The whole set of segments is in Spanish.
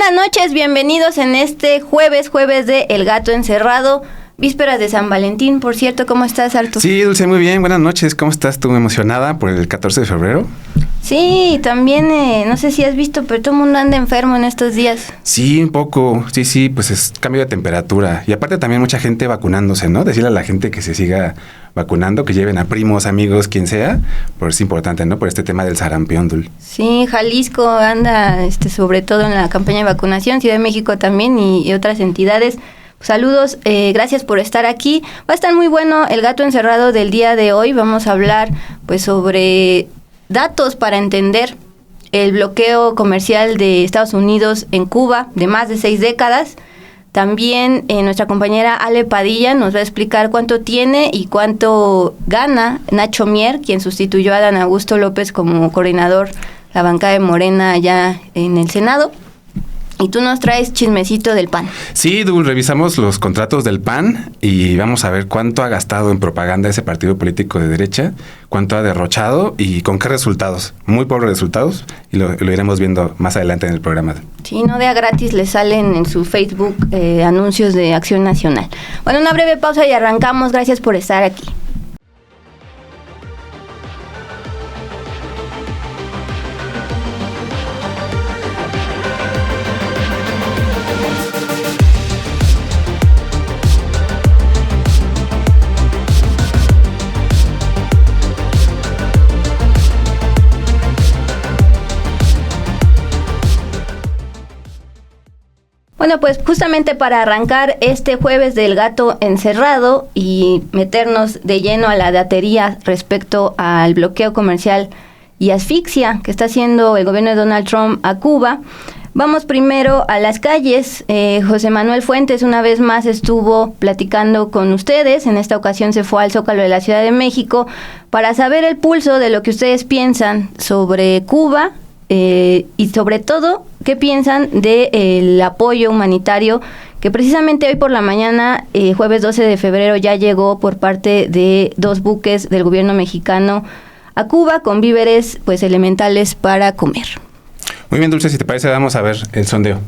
buenas noches, bienvenidos en este jueves de El Gato Encerrado, vísperas de San Valentín, por cierto. ¿Cómo estás, Arturo? Sí, Dulce, muy bien, buenas noches. ¿Cómo estás tú, emocionada por el 14 de febrero? Sí, también, no sé si has visto, pero todo el mundo anda enfermo en estos días. Sí, un poco, sí, pues es cambio de temperatura. Y aparte también mucha gente vacunándose, ¿no? Decirle a la gente que se siga vacunando, que lleven a primos, amigos, quien sea, pues es importante, ¿no? Por este tema del sarampión, Dul. Sí, Jalisco anda sobre todo en la campaña de vacunación, Ciudad de México también y otras entidades. Saludos, gracias por estar aquí. Va a estar muy bueno el Gato Encerrado del día de hoy. Vamos a hablar pues sobre datos para entender el bloqueo comercial de Estados Unidos en Cuba de más de 6 décadas. También nuestra compañera Ale Padilla nos va a explicar cuánto tiene y cuánto gana Nacho Mier, quien sustituyó a Adán Augusto López como coordinador de la bancada de Morena allá en el Senado. Y tú nos traes chismecito del PAN. Sí, Dul, revisamos los contratos del PAN y vamos a ver cuánto ha gastado en propaganda ese partido político de derecha, cuánto ha derrochado y con qué resultados. Muy pobres resultados y lo iremos viendo más adelante en el programa. Sí, no de a gratis le salen en su Facebook anuncios de Acción Nacional. Bueno, una breve pausa y arrancamos. Gracias por estar aquí. Bueno, pues justamente para arrancar este jueves del Gato Encerrado y meternos de lleno a la datería respecto al bloqueo comercial y asfixia que está haciendo el gobierno de Donald Trump a Cuba, vamos primero a las calles. José Manuel Fuentes una vez más estuvo platicando con ustedes. En esta ocasión se fue al Zócalo de la Ciudad de México para saber el pulso de lo que ustedes piensan sobre Cuba. Y sobre todo, ¿qué piensan del apoyo humanitario que precisamente hoy por la mañana, jueves 12 de febrero, ya llegó por parte de 2 buques del gobierno mexicano a Cuba con víveres pues elementales para comer? Muy bien, Dulce, si te parece, vamos a ver el sondeo.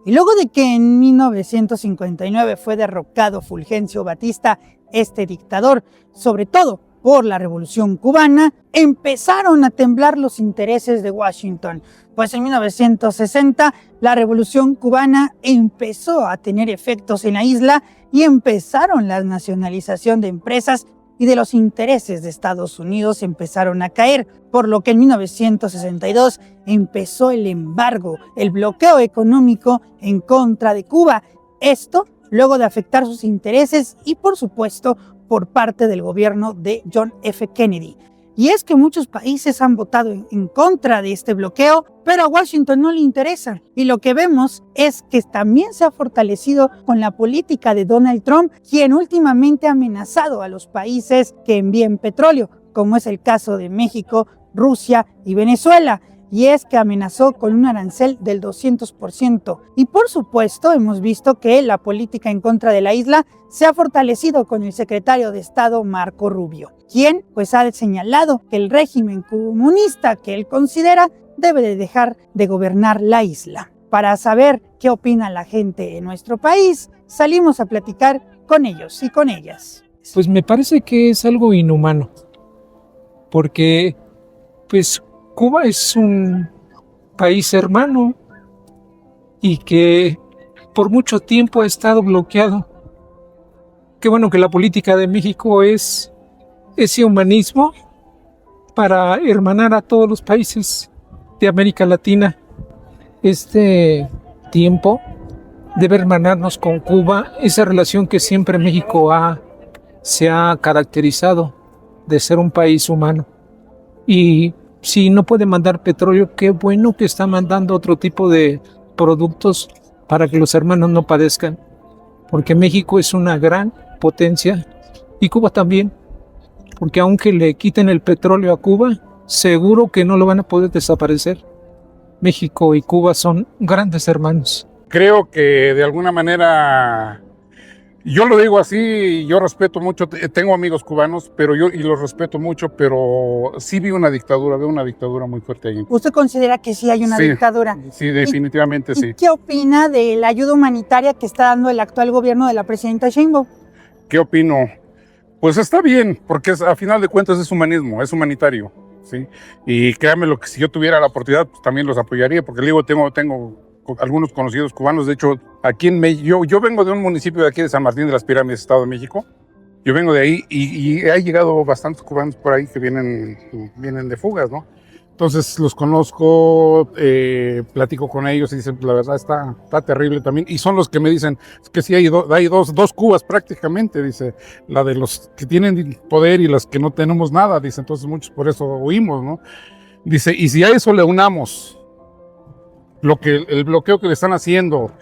Y luego de que en 1959 fue derrocado Fulgencio Batista, este dictador, sobre todo por la Revolución Cubana, empezaron a temblar los intereses de Washington. Pues en 1960 la Revolución Cubana empezó a tener efectos en la isla y empezaron la nacionalización de empresas y de los intereses de Estados Unidos empezaron a caer, por lo que en 1962 empezó el embargo, el bloqueo económico en contra de Cuba. Esto luego de afectar sus intereses y, por supuesto, por parte del gobierno de John F. Kennedy. Y es que muchos países han votado en contra de este bloqueo, pero a Washington no le interesa. Y lo que vemos es que también se ha fortalecido con la política de Donald Trump, quien últimamente ha amenazado a los países que envíen petróleo, como es el caso de México, Rusia y Venezuela. Y es que amenazó con un arancel del 200%. Y por supuesto hemos visto que la política en contra de la isla se ha fortalecido con el secretario de Estado Marco Rubio, quien pues ha señalado que el régimen comunista que él considera debe de dejar de gobernar la isla. Para saber qué opina la gente en nuestro país, salimos a platicar con ellos y con ellas. Pues me parece que es algo inhumano, porque pues Cuba es un país hermano y que por mucho tiempo ha estado bloqueado. Qué bueno que la política de México es ese humanismo para hermanar a todos los países de América Latina. Este tiempo debe hermanarnos con Cuba, esa relación que siempre México se ha caracterizado de ser un país humano. Y si no puede mandar petróleo, qué bueno que está mandando otro tipo de productos para que los hermanos no padezcan, porque México es una gran potencia y Cuba también, porque aunque le quiten el petróleo a Cuba, seguro que no lo van a poder desaparecer. México y Cuba son grandes hermanos. Creo que de alguna manera Yo lo digo así, yo respeto mucho, tengo amigos cubanos, pero y los respeto mucho, pero sí veo una dictadura muy fuerte ahí. ¿Usted considera que sí hay una dictadura? Sí, definitivamente sí. ¿Y qué opina de la ayuda humanitaria que está dando el actual gobierno de la presidenta Sheinbaum? ¿Qué opino? Pues está bien, porque a final de cuentas es humanismo, es humanitario, ¿sí? Y créanme lo que si yo tuviera la oportunidad, pues también los apoyaría, porque digo, tengo algunos conocidos cubanos. De hecho, aquí en México, yo vengo de un municipio de aquí de San Martín de las Pirámides, Estado de México. Yo vengo de ahí y ha llegado bastantes cubanos por ahí que vienen de fugas, ¿no? Entonces los conozco, platico con ellos y dicen, la verdad está terrible también. Y son los que me dicen que sí hay dos Cubas prácticamente, dice, la de los que tienen poder y las que no tenemos nada, dice, entonces muchos por eso huimos, ¿no? Dice, y si a eso le unamos el bloqueo que le están haciendo,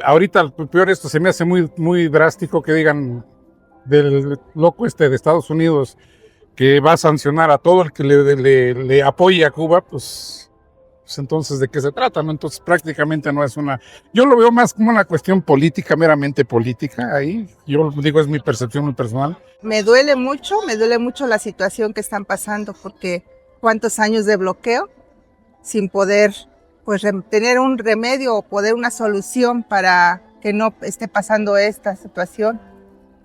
ahorita peor esto se me hace muy, muy drástico que digan del loco de Estados Unidos que va a sancionar a todo el que le apoye a Cuba, pues entonces ¿de qué se trata? ¿No? Entonces prácticamente no es yo lo veo más como una cuestión política, meramente política ahí, yo digo, es mi percepción muy personal. Me duele mucho la situación que están pasando, porque cuántos años de bloqueo sin poder pues tener un remedio o poder una solución para que no esté pasando esta situación.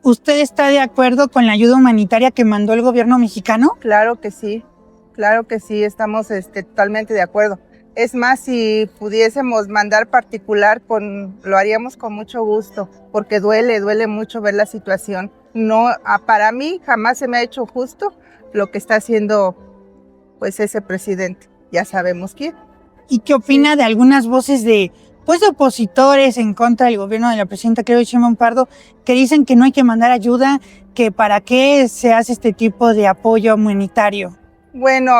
¿Usted está de acuerdo con la ayuda humanitaria que mandó el gobierno mexicano? Claro que sí, estamos totalmente de acuerdo. Es más, si pudiésemos mandar particular, lo haríamos con mucho gusto, porque duele mucho ver la situación. No, para mí jamás se me ha hecho justo lo que está haciendo pues ese presidente, ya sabemos quién. ¿Y qué opina de algunas voces de opositores en contra del gobierno de la presidenta Claudia Sheinbaum Pardo, que dicen que no hay que mandar ayuda, que para qué se hace este tipo de apoyo humanitario? Bueno,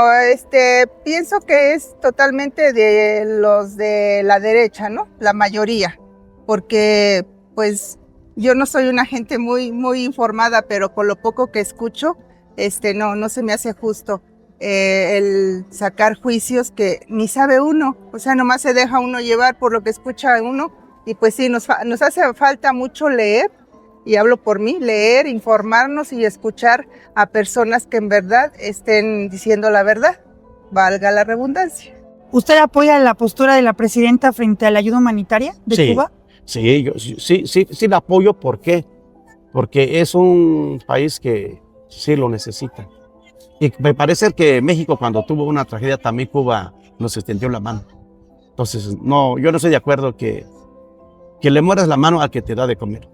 pienso que es totalmente de los de la derecha, ¿no? La mayoría, porque pues yo no soy una gente muy, muy informada, pero con lo poco que escucho, no se me hace justo el sacar juicios que ni sabe uno, o sea, nomás se deja uno llevar por lo que escucha uno, y pues sí, nos hace falta mucho leer, y hablo por mí, leer, informarnos y escuchar a personas que en verdad estén diciendo la verdad, valga la redundancia. ¿Usted apoya la postura de la presidenta frente a la ayuda humanitaria de Cuba? Sí, yo sí la apoyo. ¿Por qué? Porque es un país que sí lo necesita. Y me parece que México, cuando tuvo una tragedia, también Cuba nos extendió la mano. Entonces, no, yo no estoy de acuerdo que le mueras la mano al que te da de comer.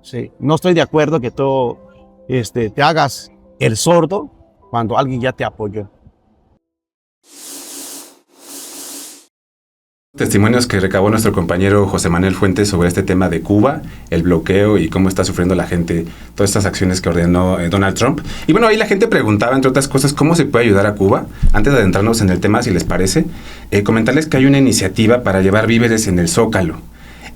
Sí, no estoy de acuerdo que tú te hagas el sordo cuando alguien ya te apoyó. Testimonios que recabó nuestro compañero José Manuel Fuentes sobre este tema de Cuba, el bloqueo y cómo está sufriendo la gente todas estas acciones que ordenó Donald Trump. Y bueno, ahí la gente preguntaba, entre otras cosas, cómo se puede ayudar a Cuba. Antes de adentrarnos en el tema, si les parece, comentarles que hay una iniciativa para llevar víveres en el Zócalo.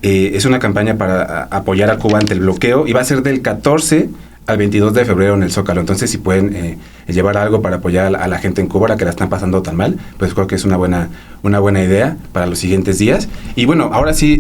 Es una campaña para apoyar a Cuba ante el bloqueo y va a ser del 14 al 22 de febrero en el Zócalo. Entonces, si pueden llevar algo para apoyar a la gente en Cuba, la que la están pasando tan mal, pues creo que es una buena idea para los siguientes días. Y bueno, ahora sí,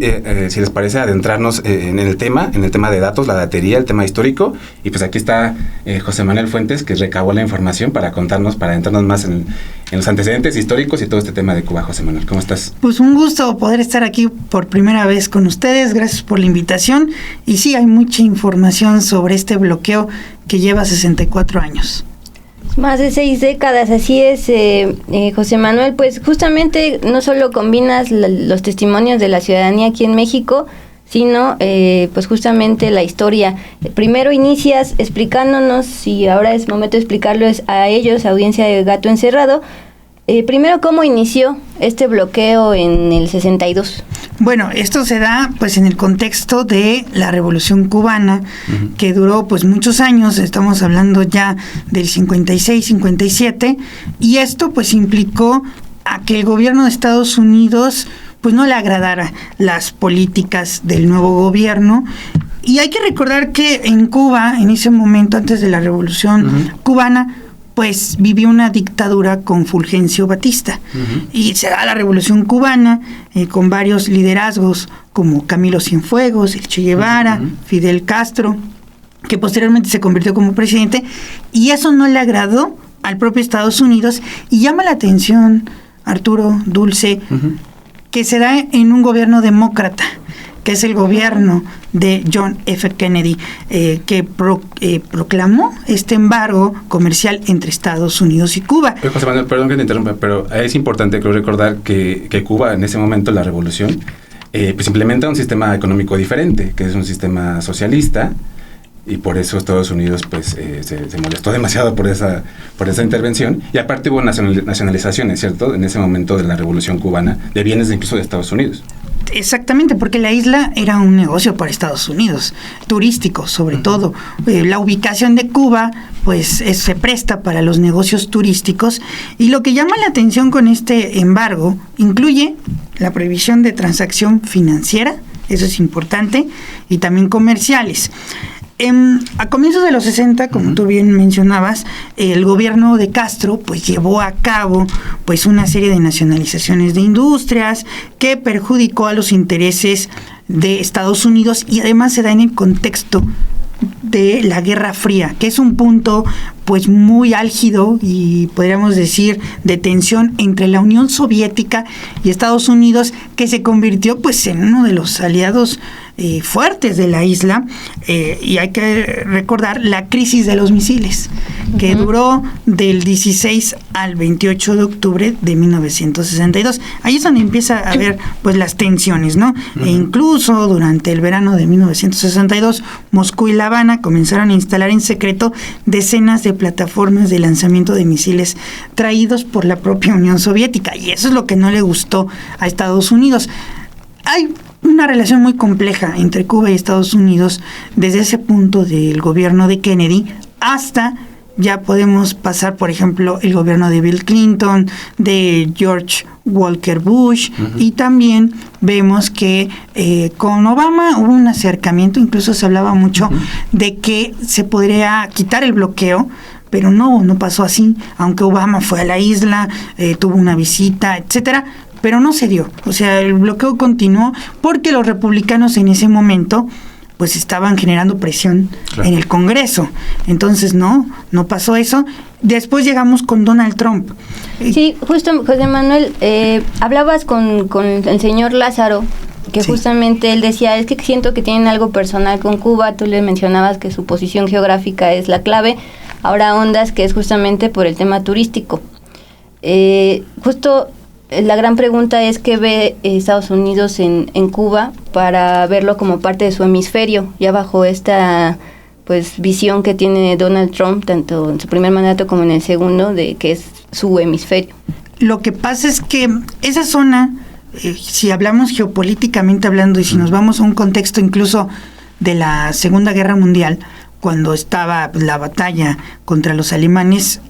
si les parece, adentrarnos en el tema de datos, la datería, el tema histórico. Y pues aquí está José Manuel Fuentes, que recabó la información para contarnos, para adentrarnos más en los antecedentes históricos y todo este tema de Cuba. José Manuel, ¿cómo estás? Pues un gusto poder estar aquí por primera vez con ustedes. Gracias por la invitación. Y sí, hay mucha información sobre este bloqueo que lleva 64 años. Más de 6 décadas, así es, José Manuel. Pues justamente no solo combinas los testimonios de la ciudadanía aquí en México, sino pues justamente la historia. Primero inicias explicándonos, y ahora es momento de explicarles a ellos, audiencia de Gato Encerrado, primero cómo inició este bloqueo en el 62. Bueno, esto se da pues en el contexto de la Revolución Cubana, que duró pues muchos años, estamos hablando ya del 56-57, y esto pues implicó a que el gobierno de Estados Unidos pues no le agradara las políticas del nuevo gobierno. Y hay que recordar que en Cuba, en ese momento antes de la Revolución Cubana, pues vivió una dictadura con Fulgencio Batista. Y se da la Revolución Cubana con varios liderazgos como Camilo Cienfuegos, el Che Guevara, Fidel Castro, que posteriormente se convirtió como presidente, y eso no le agradó al propio Estados Unidos, y llama la atención, Arturo, Dulce, que se da en un gobierno demócrata, que es el gobierno de John F. Kennedy, que proclamó este embargo comercial entre Estados Unidos y Cuba. José Manuel, perdón que te interrumpa, pero es importante, creo, recordar que Cuba, en ese momento, la revolución, pues implementa un sistema económico diferente, que es un sistema socialista, y por eso Estados Unidos pues se molestó demasiado por esa intervención, y aparte hubo nacionalizaciones, ¿cierto?, en ese momento de la Revolución Cubana, de bienes incluso de Estados Unidos. Exactamente, porque la isla era un negocio para Estados Unidos, turístico sobre todo. La ubicación de Cuba pues se presta para los negocios turísticos, y lo que llama la atención con este embargo incluye la prohibición de transacción financiera, eso es importante, y también comerciales. A comienzos de los 60, como tú bien mencionabas, el gobierno de Castro pues llevó a cabo pues una serie de nacionalizaciones de industrias que perjudicó a los intereses de Estados Unidos, y además se da en el contexto de la Guerra Fría, que es un punto pues muy álgido y podríamos decir de tensión entre la Unión Soviética y Estados Unidos, que se convirtió pues en uno de los aliados fuertes de la isla, y hay que recordar la crisis de los misiles, que duró del 16 al 28 de octubre de 1962. Ahí es donde empieza a haber pues las tensiones, ¿no? E incluso durante el verano de 1962, Moscú y La Habana comenzaron a instalar en secreto decenas de plataformas de lanzamiento de misiles traídos por la propia Unión Soviética, y eso es lo que no le gustó a Estados Unidos. Hay una relación muy compleja entre Cuba y Estados Unidos desde ese punto del gobierno de Kennedy hasta, ya podemos pasar, por ejemplo, el gobierno de Bill Clinton, de George Walker Bush, y también vemos que con Obama hubo un acercamiento, incluso se hablaba mucho de que se podría quitar el bloqueo, pero no pasó así, aunque Obama fue a la isla, tuvo una visita, etcétera, pero no se dio. O sea, el bloqueo continuó porque los republicanos en ese momento pues estaban generando presión en el Congreso. Entonces no pasó eso. Después llegamos con Donald Trump. Sí, justo, José Manuel, hablabas con el señor Lázaro, que justamente él decía, es que siento que tienen algo personal con Cuba. Tú le mencionabas que su posición geográfica es la clave. Ahora ahondas que es justamente por el tema turístico. Justo la gran pregunta es qué ve Estados Unidos en Cuba para verlo como parte de su hemisferio, ya bajo esta pues visión que tiene Donald Trump, tanto en su primer mandato como en el segundo, de que es su hemisferio. Lo que pasa es que esa zona, si hablamos geopolíticamente hablando, y si nos vamos a un contexto incluso de la Segunda Guerra Mundial, cuando estaba la batalla contra los alemanes,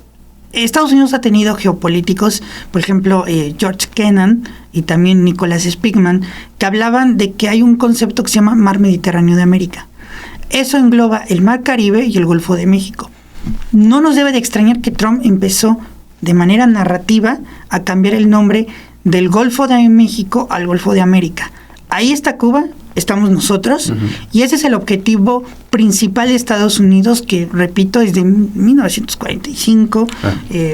Estados Unidos ha tenido geopolíticos, por ejemplo, George Kennan y también Nicholas Spigman, que hablaban de que hay un concepto que se llama Mar Mediterráneo de América. Eso engloba el Mar Caribe y el Golfo de México. No nos debe de extrañar que Trump empezó de manera narrativa a cambiar el nombre del Golfo de México al Golfo de América. Ahí está Cuba, estamos nosotros, y ese es el objetivo principal de Estados Unidos, que, repito, desde 1945,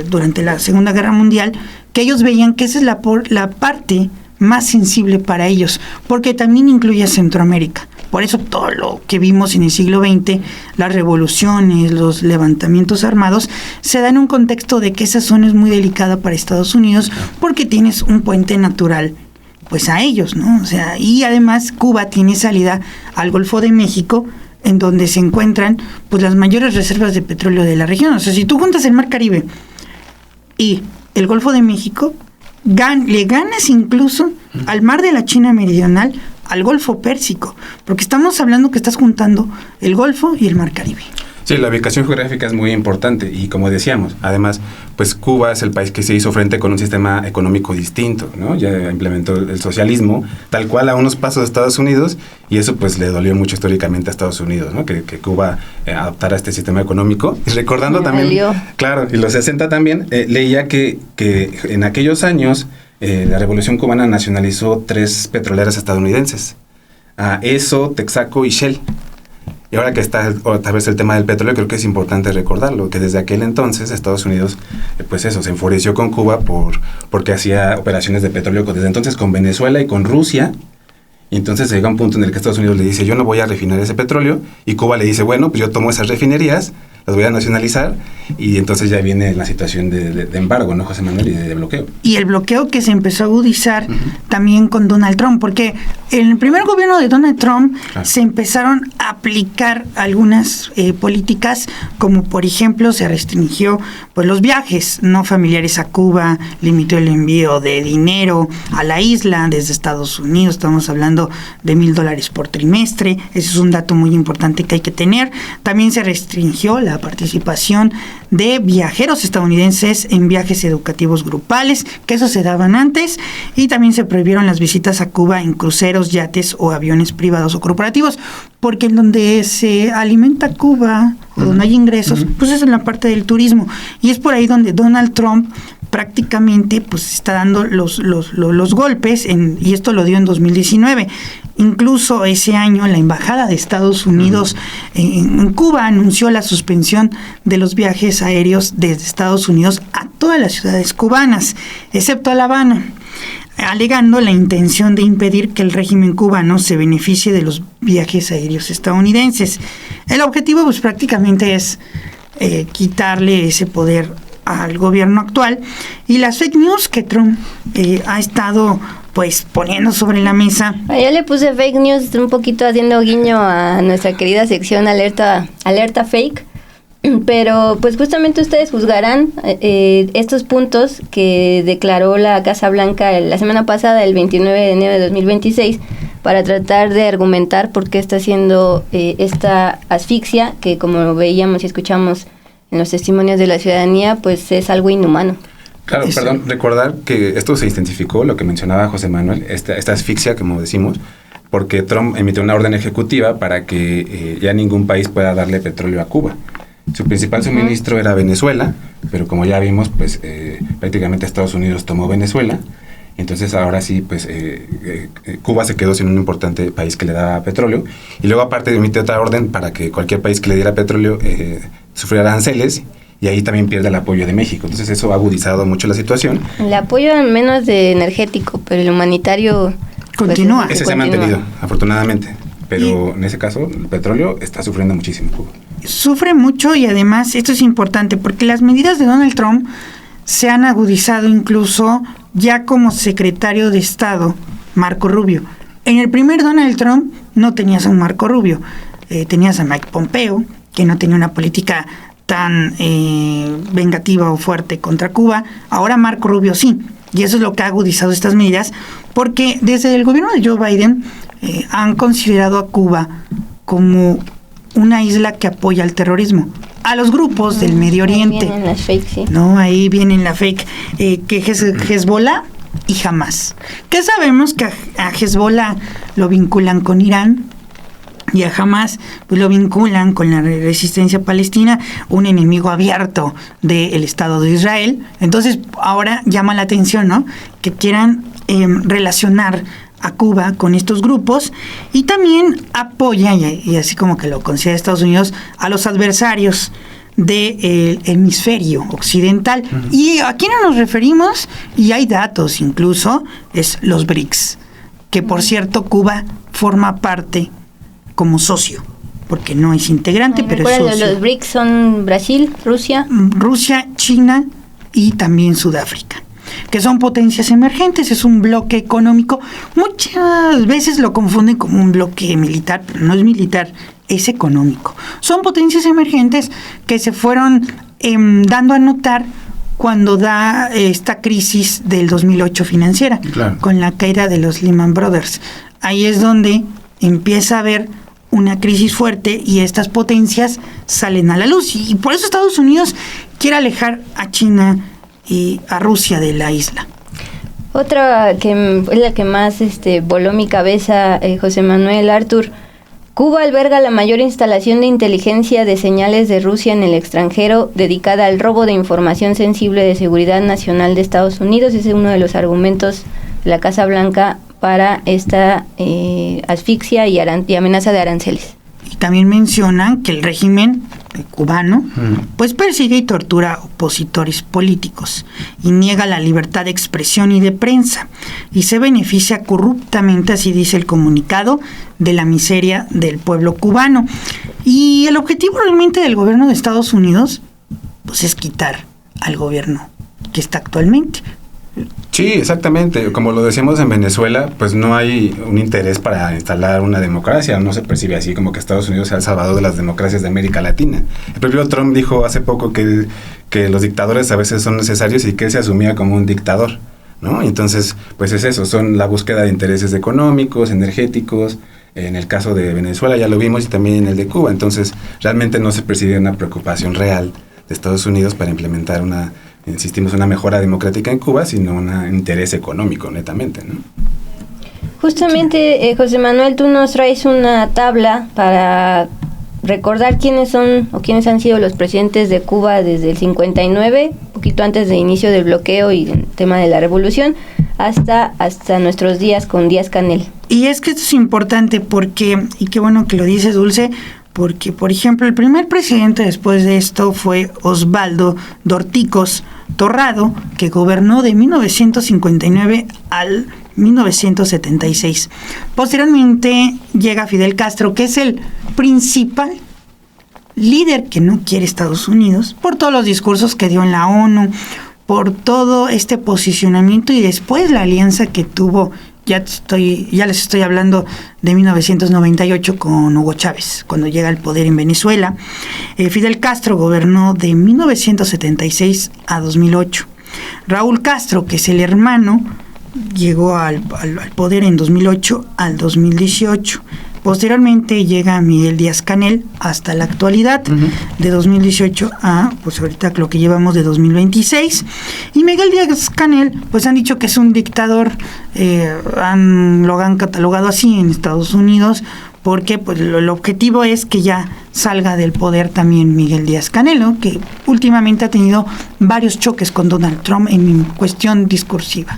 durante la Segunda Guerra Mundial, que ellos veían que esa es la parte más sensible para ellos, porque también incluye a Centroamérica. Por eso todo lo que vimos en el siglo XX, las revoluciones, los levantamientos armados, se da en un contexto de que esa zona es muy delicada para Estados Unidos, porque tienes un puente natural pues a ellos, ¿no? O sea, y además Cuba tiene salida al Golfo de México, en donde se encuentran pues las mayores reservas de petróleo de la región. O sea, si tú juntas el Mar Caribe y el Golfo de México, le ganas incluso al Mar de la China Meridional, al Golfo Pérsico, porque estamos hablando que estás juntando el Golfo y el Mar Caribe. Sí, la ubicación geográfica es muy importante y como decíamos, además, pues Cuba es el país que se hizo frente con un sistema económico distinto, ¿no? Ya implementó el socialismo tal cual a unos pasos de Estados Unidos y eso pues le dolió mucho históricamente a Estados Unidos, ¿no? Que Cuba adoptara este sistema económico. Y recordando también, claro, y los 60 también, leía que en aquellos años la Revolución Cubana nacionalizó 3 petroleras estadounidenses, ESSO, Texaco y Shell. Y ahora que está otra vez el tema del petróleo, creo que es importante recordarlo, que desde aquel entonces Estados Unidos, pues eso, se enfureció con Cuba porque hacía operaciones de petróleo desde entonces con Venezuela y con Rusia. Y entonces llega un punto en el que Estados Unidos le dice, yo no voy a refinar ese petróleo, y Cuba le dice, bueno, pues yo tomo esas refinerías, las voy a nacionalizar, y entonces ya viene la situación de embargo, ¿no, José Manuel? Y de bloqueo. Y el bloqueo que se empezó a agudizar también con Donald Trump, porque en el primer gobierno de Donald Trump se empezaron a aplicar algunas políticas, como por ejemplo se restringió pues los viajes no familiares a Cuba, limitó el envío de dinero a la isla desde Estados Unidos, estamos hablando de $1,000 por trimestre, ese es un dato muy importante que hay que tener. También se restringió la participación de viajeros estadounidenses en viajes educativos grupales, que eso se daban antes, y también se prohibieron las visitas a Cuba en cruceros, yates o aviones privados o corporativos, porque en donde se alimenta Cuba o donde hay ingresos, pues es en la parte del turismo, y es por ahí donde Donald Trump prácticamente pues está dando los golpes, y esto lo dio en 2019. Incluso ese año la Embajada de Estados Unidos en Cuba anunció la suspensión de los viajes aéreos desde Estados Unidos a todas las ciudades cubanas, excepto a La Habana, alegando la intención de impedir que el régimen cubano se beneficie de los viajes aéreos estadounidenses. El objetivo pues prácticamente es quitarle ese poder al gobierno actual, y las fake news que Trump ha estado pues poniendo sobre la mesa. Ya le puse fake news, un poquito haciendo guiño a nuestra querida sección alerta fake, pero pues justamente ustedes juzgarán estos puntos que declaró la Casa Blanca la semana pasada, el 29 de enero de 2026, para tratar de argumentar por qué está haciendo esta asfixia, que como veíamos y escuchamos en los testimonios de la ciudadanía, pues es algo inhumano. Claro, perdón, recordar que esto se intensificó, lo que mencionaba José Manuel, esta asfixia, como decimos, porque Trump emitió una orden ejecutiva para que ya ningún país pueda darle petróleo a Cuba. Su principal suministro era Venezuela, pero como ya vimos, pues prácticamente Estados Unidos tomó Venezuela. Entonces ahora sí, pues Cuba se quedó sin un importante país que le daba petróleo, y luego aparte emite otra orden para que cualquier país que le diera petróleo sufriera aranceles, y ahí también pierde el apoyo de México. Entonces eso ha agudizado mucho la situación. El apoyo menos de energético, pero el humanitario continúa. Ese se ha mantenido, afortunadamente, pero en ese caso el petróleo está sufriendo muchísimo Cuba. Sufre mucho, y además esto es importante porque las medidas de Donald Trump se han agudizado incluso ya como secretario de Estado Marco Rubio. En el primer Donald Trump no tenías a un Marco Rubio, tenías a Mike Pompeo, que no tenía una política tan vengativa o fuerte contra Cuba. Ahora Marco Rubio sí, y eso es lo que ha agudizado estas medidas, porque desde el gobierno de Joe Biden han considerado a Cuba como una isla que apoya al terrorismo, a los grupos del Medio Oriente. Ahí vienen las fake, sí. No, ahí vienen la fake, que Hezbollah y Hamas. Que sabemos que a Hezbollah lo vinculan con Irán, y a Hamas pues lo vinculan con la resistencia palestina, un enemigo abierto del Estado de Israel. Entonces ahora llama la atención, ¿no?, que quieran relacionar a Cuba con estos grupos, y también apoya, y así como que lo considera Estados Unidos, a los adversarios del hemisferio occidental. Y a quién nos referimos, y hay datos incluso, es los BRICS, que por cierto Cuba forma parte como socio, porque no es integrante, pero es socio. Los BRICS son Brasil, Rusia, China y también Sudáfrica, que son potencias emergentes. Es un bloque económico. Muchas veces lo confunden como un bloque militar, pero no es militar, es económico. Son potencias emergentes que se fueron dando a notar cuando da esta crisis del 2008 financiera, claro, con la caída de los Lehman Brothers. Ahí es donde empieza a haber una crisis fuerte y estas potencias salen a la luz. Y por eso Estados Unidos quiere alejar a China y a Rusia de la isla. Otra que es la que más voló mi cabeza, José Manuel, Artur. Cuba alberga la mayor instalación de inteligencia de señales de Rusia en el extranjero dedicada al robo de información sensible de seguridad nacional de Estados Unidos. Ese es uno de los argumentos de la Casa Blanca para esta asfixia y amenaza de aranceles. Y también mencionan que el régimen cubano pues persigue y tortura opositores políticos y niega la libertad de expresión y de prensa y se beneficia corruptamente, así dice el comunicado, de la miseria del pueblo cubano. Y el objetivo realmente del gobierno de Estados Unidos pues es quitar al gobierno que está actualmente. Sí, exactamente. Como lo decíamos en Venezuela, pues no hay un interés para instalar una democracia. No se percibe así como que Estados Unidos sea el salvador de las democracias de América Latina. El propio Trump dijo hace poco que los dictadores a veces son necesarios y que él se asumía como un dictador, ¿no? Y entonces, pues es eso, son la búsqueda de intereses económicos, energéticos. En el caso de Venezuela ya lo vimos y también en el de Cuba. Entonces, realmente no se percibe una preocupación real de Estados Unidos para implementar una mejora democrática en Cuba, sino un interés económico, netamente, ¿no? Justamente, José Manuel, tú nos traes una tabla para recordar quiénes son o quiénes han sido los presidentes de Cuba desde el 59, poquito antes del inicio del bloqueo y el tema de la revolución, hasta nuestros días con Díaz-Canel. Y es que esto es importante porque, y qué bueno que lo dices, Dulce, porque, por ejemplo, el primer presidente después de esto fue Osvaldo Dorticos Torrado, que gobernó de 1959 al 1976. Posteriormente llega Fidel Castro, que es el principal líder que no quiere Estados Unidos, por todos los discursos que dio en la ONU, por todo este posicionamiento y después la alianza que tuvo. Ya les estoy hablando de 1998 con Hugo Chávez, cuando llega al poder en Venezuela. Fidel Castro gobernó de 1976 a 2008. Raúl Castro, que es el hermano, llegó al poder en 2008 al 2018. Posteriormente llega Miguel Díaz-Canel hasta la actualidad, de 2018 a, pues ahorita lo que llevamos de 2026. Y Miguel Díaz-Canel, pues han dicho que es un dictador, lo han catalogado así en Estados Unidos, porque pues el objetivo es que ya salga del poder también Miguel Díaz-Canel, ¿no? Que últimamente ha tenido varios choques con Donald Trump en cuestión discursiva.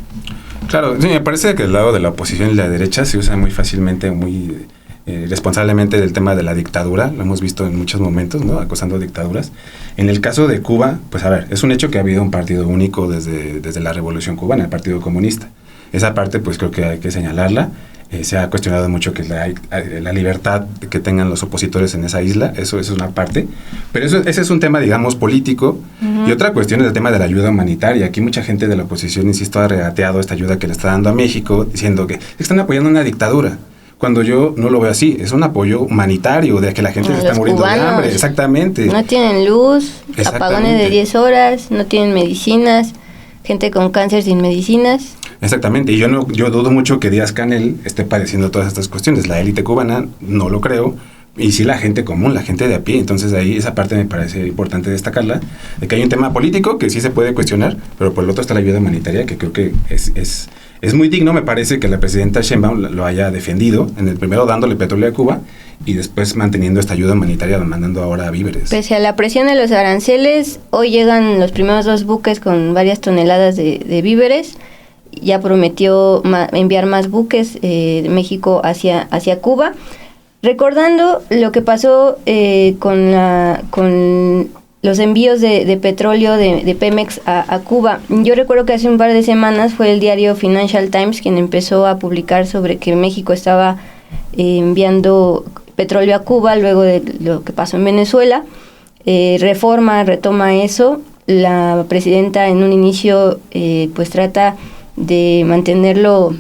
Claro, sí, me parece que el lado de la oposición y la derecha se usa muy fácilmente, muy responsablemente del tema de la dictadura. Lo hemos visto en muchos momentos, ¿no? Acosando dictaduras. En el caso de Cuba, pues a ver, es un hecho que ha habido un partido único desde la Revolución Cubana, el Partido Comunista. Esa parte, pues creo que hay que señalarla. Se ha cuestionado mucho que la libertad que tengan los opositores en esa isla, eso es una parte, pero ese es un tema, digamos, político. Y otra cuestión es el tema de la ayuda humanitaria. Aquí mucha gente de la oposición, insisto, ha regateado esta ayuda que le está dando a México, diciendo que están apoyando una dictadura, cuando yo no lo veo así. Es un apoyo humanitario, de que la gente se está muriendo de hambre. Exactamente. No tienen luz, apagones de 10 horas, no tienen medicinas, gente con cáncer sin medicinas. Exactamente, y yo dudo mucho que Díaz-Canel esté padeciendo todas estas cuestiones. La élite cubana no lo creo, y sí la gente común, la gente de a pie. Entonces ahí esa parte me parece importante destacarla, de que hay un tema político que sí se puede cuestionar, pero por el otro está la ayuda humanitaria, que creo que es muy digno. Me parece que la presidenta Sheinbaum lo haya defendido, en el primero dándole petróleo a Cuba y después manteniendo esta ayuda humanitaria, mandando ahora víveres. Pese a la presión de los aranceles, hoy llegan los primeros 2 buques con varias toneladas de víveres. Ya prometió enviar más buques de México hacia Cuba. Recordando lo que pasó con los envíos de petróleo de Pemex a Cuba. Yo recuerdo que hace un par de semanas fue el diario Financial Times quien empezó a publicar sobre que México estaba enviando petróleo a Cuba luego de lo que pasó en Venezuela. Reforma retoma eso. La presidenta en un inicio pues trata de mantenerlo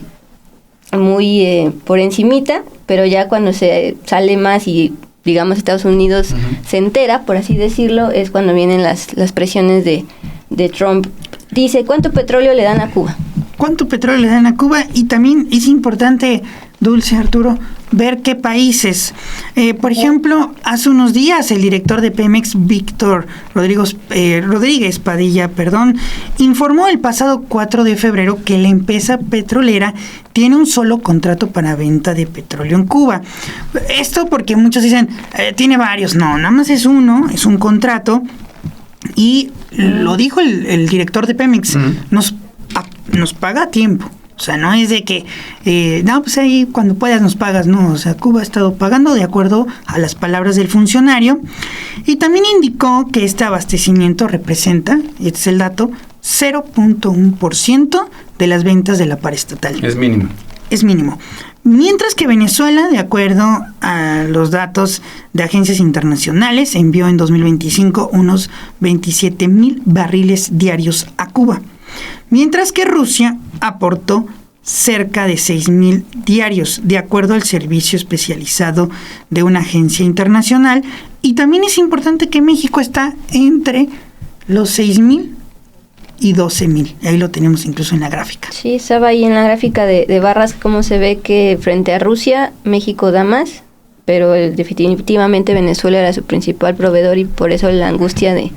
muy por encimita, pero ya cuando se sale más y digamos Estados Unidos se entera, por así decirlo, es cuando vienen las presiones de Trump. Dice, ¿cuánto petróleo le dan a Cuba? ¿Cuánto petróleo le dan a Cuba? Y también es importante Dulce, Arturo, ver qué países. Por ejemplo, hace unos días el director de Pemex, Víctor Rodríguez Padilla, informó el pasado 4 de febrero que la empresa petrolera tiene un solo contrato para venta de petróleo en Cuba. Esto porque muchos dicen, tiene varios. No, nada más es uno, es un contrato. Y lo dijo el director de Pemex, nos paga a tiempo. O sea, no es de que, pues ahí cuando puedas nos pagas, no. O sea, Cuba ha estado pagando de acuerdo a las palabras del funcionario. Y también indicó que este abastecimiento representa, y este es el dato, 0.1% de las ventas de la paraestatal. Es mínimo. Es mínimo. Mientras que Venezuela, de acuerdo a los datos de agencias internacionales, envió en 2025 unos 27,000 barriles diarios a Cuba. Mientras que Rusia aportó cerca de 6,000 diarios, de acuerdo al servicio especializado de una agencia internacional. Y también es importante que México está entre los 6,000 y 12,000. Ahí lo tenemos incluso en la gráfica. Sí, estaba ahí en la gráfica de barras cómo se ve que frente a Rusia, México da más, pero definitivamente Venezuela era su principal proveedor y por eso la angustia de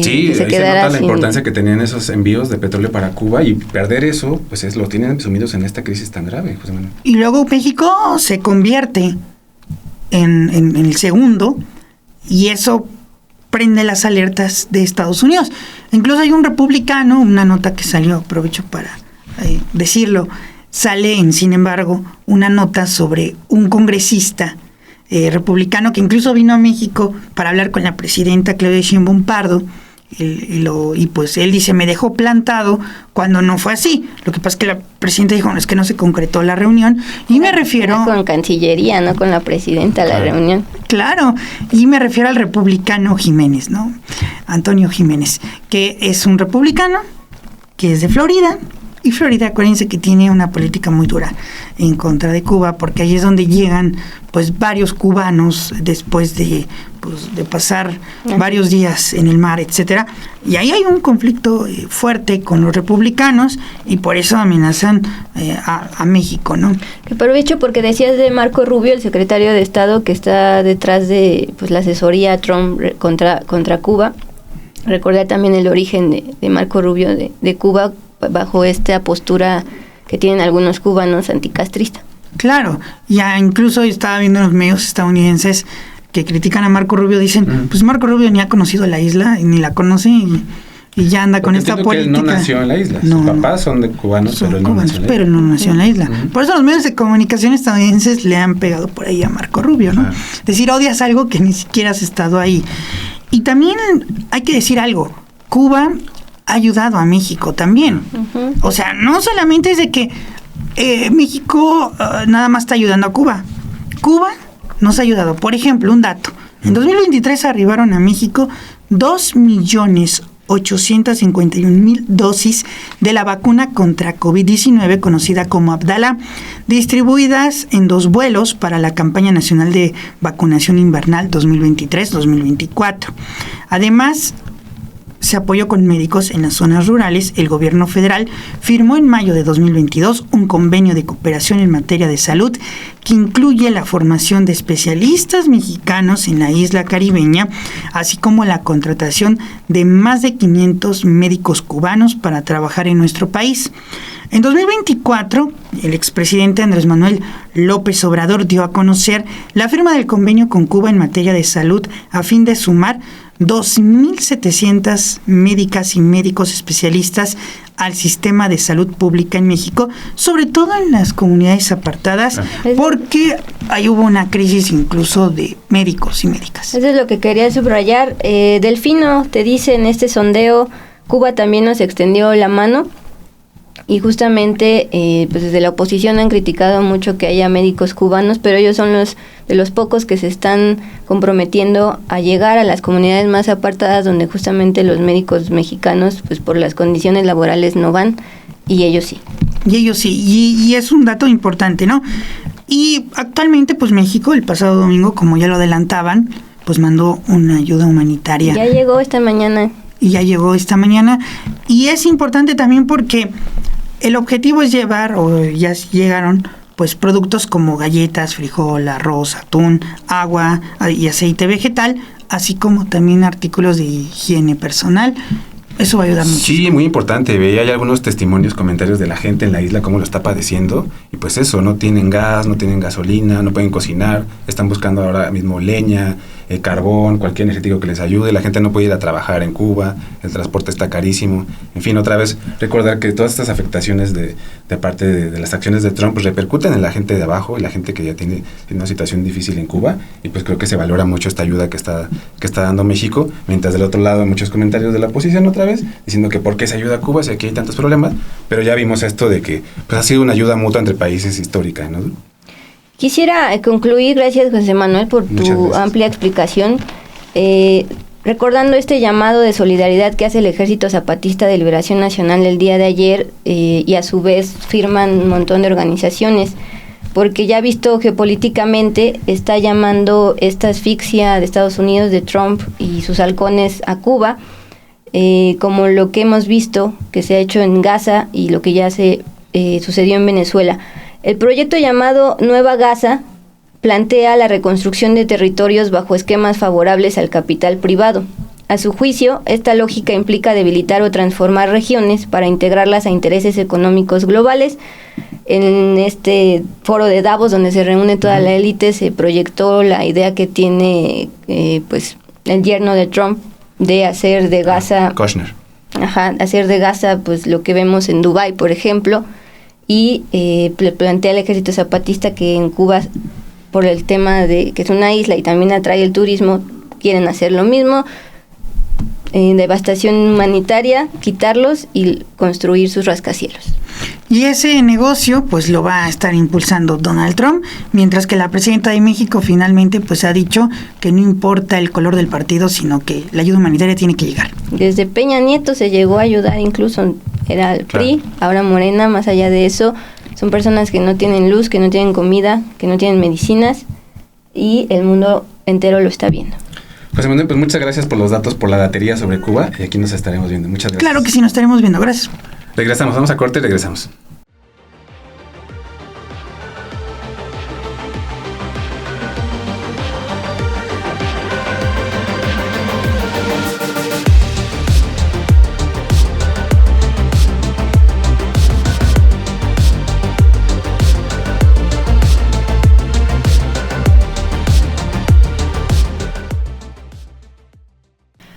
sí, que se ahí quedara se nota la sin... importancia que tenían esos envíos de petróleo para Cuba y perder eso, pues lo tienen sumidos en esta crisis tan grave, José Manuel. Y luego México se convierte en el segundo y eso prende las alertas de Estados Unidos. Incluso hay un republicano, una nota que salió, aprovecho para decirlo, sale sin embargo una nota sobre un congresista republicano que incluso vino a México para hablar con la presidenta Claudia Sheinbaum Pardo y pues él dice, me dejó plantado cuando no fue así. Lo que pasa es que la presidenta dijo, no, es que no se concretó la reunión y me refiero... Con Cancillería, no con la presidenta la reunión. Claro, y me refiero al republicano Jiménez, ¿no? Antonio Jiménez, que es un republicano que es de Florida. Y Florida, acuérdense que tiene una política muy dura en contra de Cuba, porque ahí es donde llegan pues varios cubanos después de pasar varios días en el mar, etcétera. Y ahí hay un conflicto fuerte con los republicanos y por eso amenazan a México, ¿no? Que aprovecho porque decías de Marco Rubio, el secretario de Estado que está detrás de pues la asesoría Trump contra Cuba. Recordar también el origen de Marco Rubio de Cuba bajo esta postura que tienen algunos cubanos anticastrista. Claro, ya incluso estaba viendo en los medios estadounidenses que critican a Marco Rubio, dicen, pues Marco Rubio ni ha conocido la isla, ni la conoce y ya anda con esta política. Que él no nació en la isla, sus papás son de cubanos, pero él no nació en la isla. Por eso los medios de comunicación estadounidenses le han pegado por ahí a Marco Rubio, ¿no? Es decir, odias algo que ni siquiera has estado ahí. Y también hay que decir algo, Cuba ha ayudado a México también. O sea, no solamente es de que México nada más está ayudando a Cuba. Cuba nos ha ayudado. Por ejemplo, un dato. En 2023 arribaron a México 2,851,000 dosis de la vacuna contra COVID-19 conocida como Abdala, distribuidas en 2 vuelos para la campaña nacional de vacunación invernal 2023-2024. Además, se apoyó con médicos en las zonas rurales. El gobierno federal firmó en mayo de 2022 un convenio de cooperación en materia de salud que incluye la formación de especialistas mexicanos en la isla caribeña, así como la contratación de más de 500 médicos cubanos para trabajar en nuestro país. En 2024, el expresidente Andrés Manuel López Obrador dio a conocer la firma del convenio con Cuba en materia de salud a fin de sumar 2,700 médicas y médicos especialistas al sistema de salud pública en México, sobre todo en las comunidades apartadas, porque ahí hubo una crisis incluso de médicos y médicas. Eso es lo que quería subrayar. Delfino te dice en este sondeo, Cuba también nos extendió la mano. Y justamente pues desde la oposición han criticado mucho que haya médicos cubanos, pero ellos son de los pocos que se están comprometiendo a llegar a las comunidades más apartadas donde justamente los médicos mexicanos pues por las condiciones laborales no van y ellos sí. Y es un dato importante, ¿no? Y actualmente pues México el pasado domingo, como ya lo adelantaban, pues mandó una ayuda humanitaria. Ya llegó esta mañana. Y es importante también porque el objetivo es llevar, o ya llegaron, pues productos como galletas, frijol, arroz, atún, agua y aceite vegetal, así como también artículos de higiene personal. Eso va a ayudar mucho. Sí, muy importante. Veía hay algunos testimonios, comentarios de la gente en la isla, cómo lo está padeciendo. Y pues eso, no tienen gas, no tienen gasolina, no pueden cocinar. Están buscando ahora mismo leña, carbón, cualquier energético que les ayude. La gente no puede ir a trabajar en Cuba. El transporte está carísimo. En fin, otra vez, recordar que todas estas afectaciones de parte de las acciones de Trump pues, repercuten en la gente de abajo, y la gente que ya tiene una situación difícil en Cuba. Y pues creo que se valora mucho esta ayuda que está dando México. Mientras del otro lado hay muchos comentarios de la oposición otra vez, diciendo que por qué se ayuda a Cuba si aquí hay tantos problemas, pero ya vimos esto de que pues, ha sido una ayuda mutua entre países histórica, ¿no? Quisiera concluir, gracias José Manuel por tu amplia explicación, recordando este llamado de solidaridad que hace el Ejército Zapatista de Liberación Nacional el día de ayer, y a su vez firman un montón de organizaciones, porque ya visto geopolíticamente está llamando esta asfixia de Estados Unidos, de Trump y sus halcones a Cuba, como lo que hemos visto que se ha hecho en Gaza y lo que ya se sucedió en Venezuela. El proyecto llamado Nueva Gaza plantea la reconstrucción de territorios bajo esquemas favorables al capital privado. A su juicio, esta lógica implica debilitar o transformar regiones para integrarlas a intereses económicos globales. En este foro de Davos, donde se reúne toda la élite, se proyectó la idea que tiene pues el yerno de Trump de hacer de Gaza... Kushner. Hacer de Gaza pues lo que vemos en Dubái, por ejemplo, y plantea el Ejército Zapatista que en Cuba, por el tema de que es una isla y también atrae el turismo, quieren hacer lo mismo, devastación humanitaria, quitarlos y construir sus rascacielos. Y ese negocio pues lo va a estar impulsando Donald Trump, mientras que la presidenta de México finalmente pues ha dicho que no importa el color del partido, sino que la ayuda humanitaria tiene que llegar. Desde Peña Nieto se llegó a ayudar, incluso era el PRI, ahora Morena. Más allá de eso, son personas que no tienen luz, que no tienen comida, que no tienen medicinas, y el mundo entero lo está viendo. José Manuel, pues muchas gracias por los datos, por la datería sobre Cuba, y aquí nos estaremos viendo. Muchas gracias. Claro que sí, nos estaremos viendo. Gracias. Regresamos, vamos a corte y regresamos.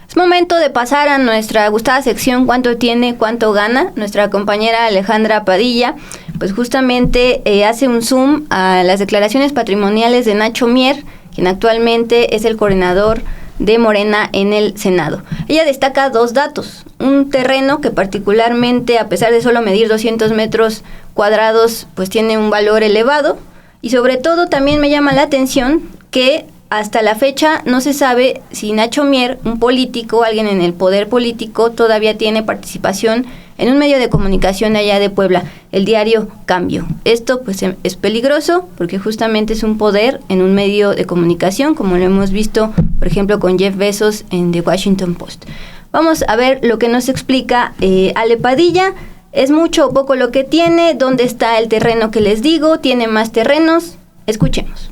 Es momento de pasar a nuestra gustada sección ¿Cuánto tiene, cuánto gana? Nuestra compañera Alejandra Padilla pues justamente hace un zoom a las declaraciones patrimoniales de Nacho Mier, quien actualmente es el coordinador de Morena en el Senado. Ella destaca dos datos: un terreno que particularmente, a pesar de solo medir 200 metros cuadrados, pues tiene un valor elevado, y sobre todo también me llama la atención que hasta la fecha no se sabe si Nacho Mier, un político, alguien en el poder político, todavía tiene participación en un medio de comunicación allá de Puebla, el diario Cambio. Esto pues es peligroso porque justamente es un poder en un medio de comunicación, como lo hemos visto, por ejemplo, con Jeff Bezos en The Washington Post. Vamos a ver lo que nos explica Ale Padilla. ¿Es mucho o poco lo que tiene? ¿Dónde está el terreno que les digo? ¿Tiene más terrenos? Escuchemos.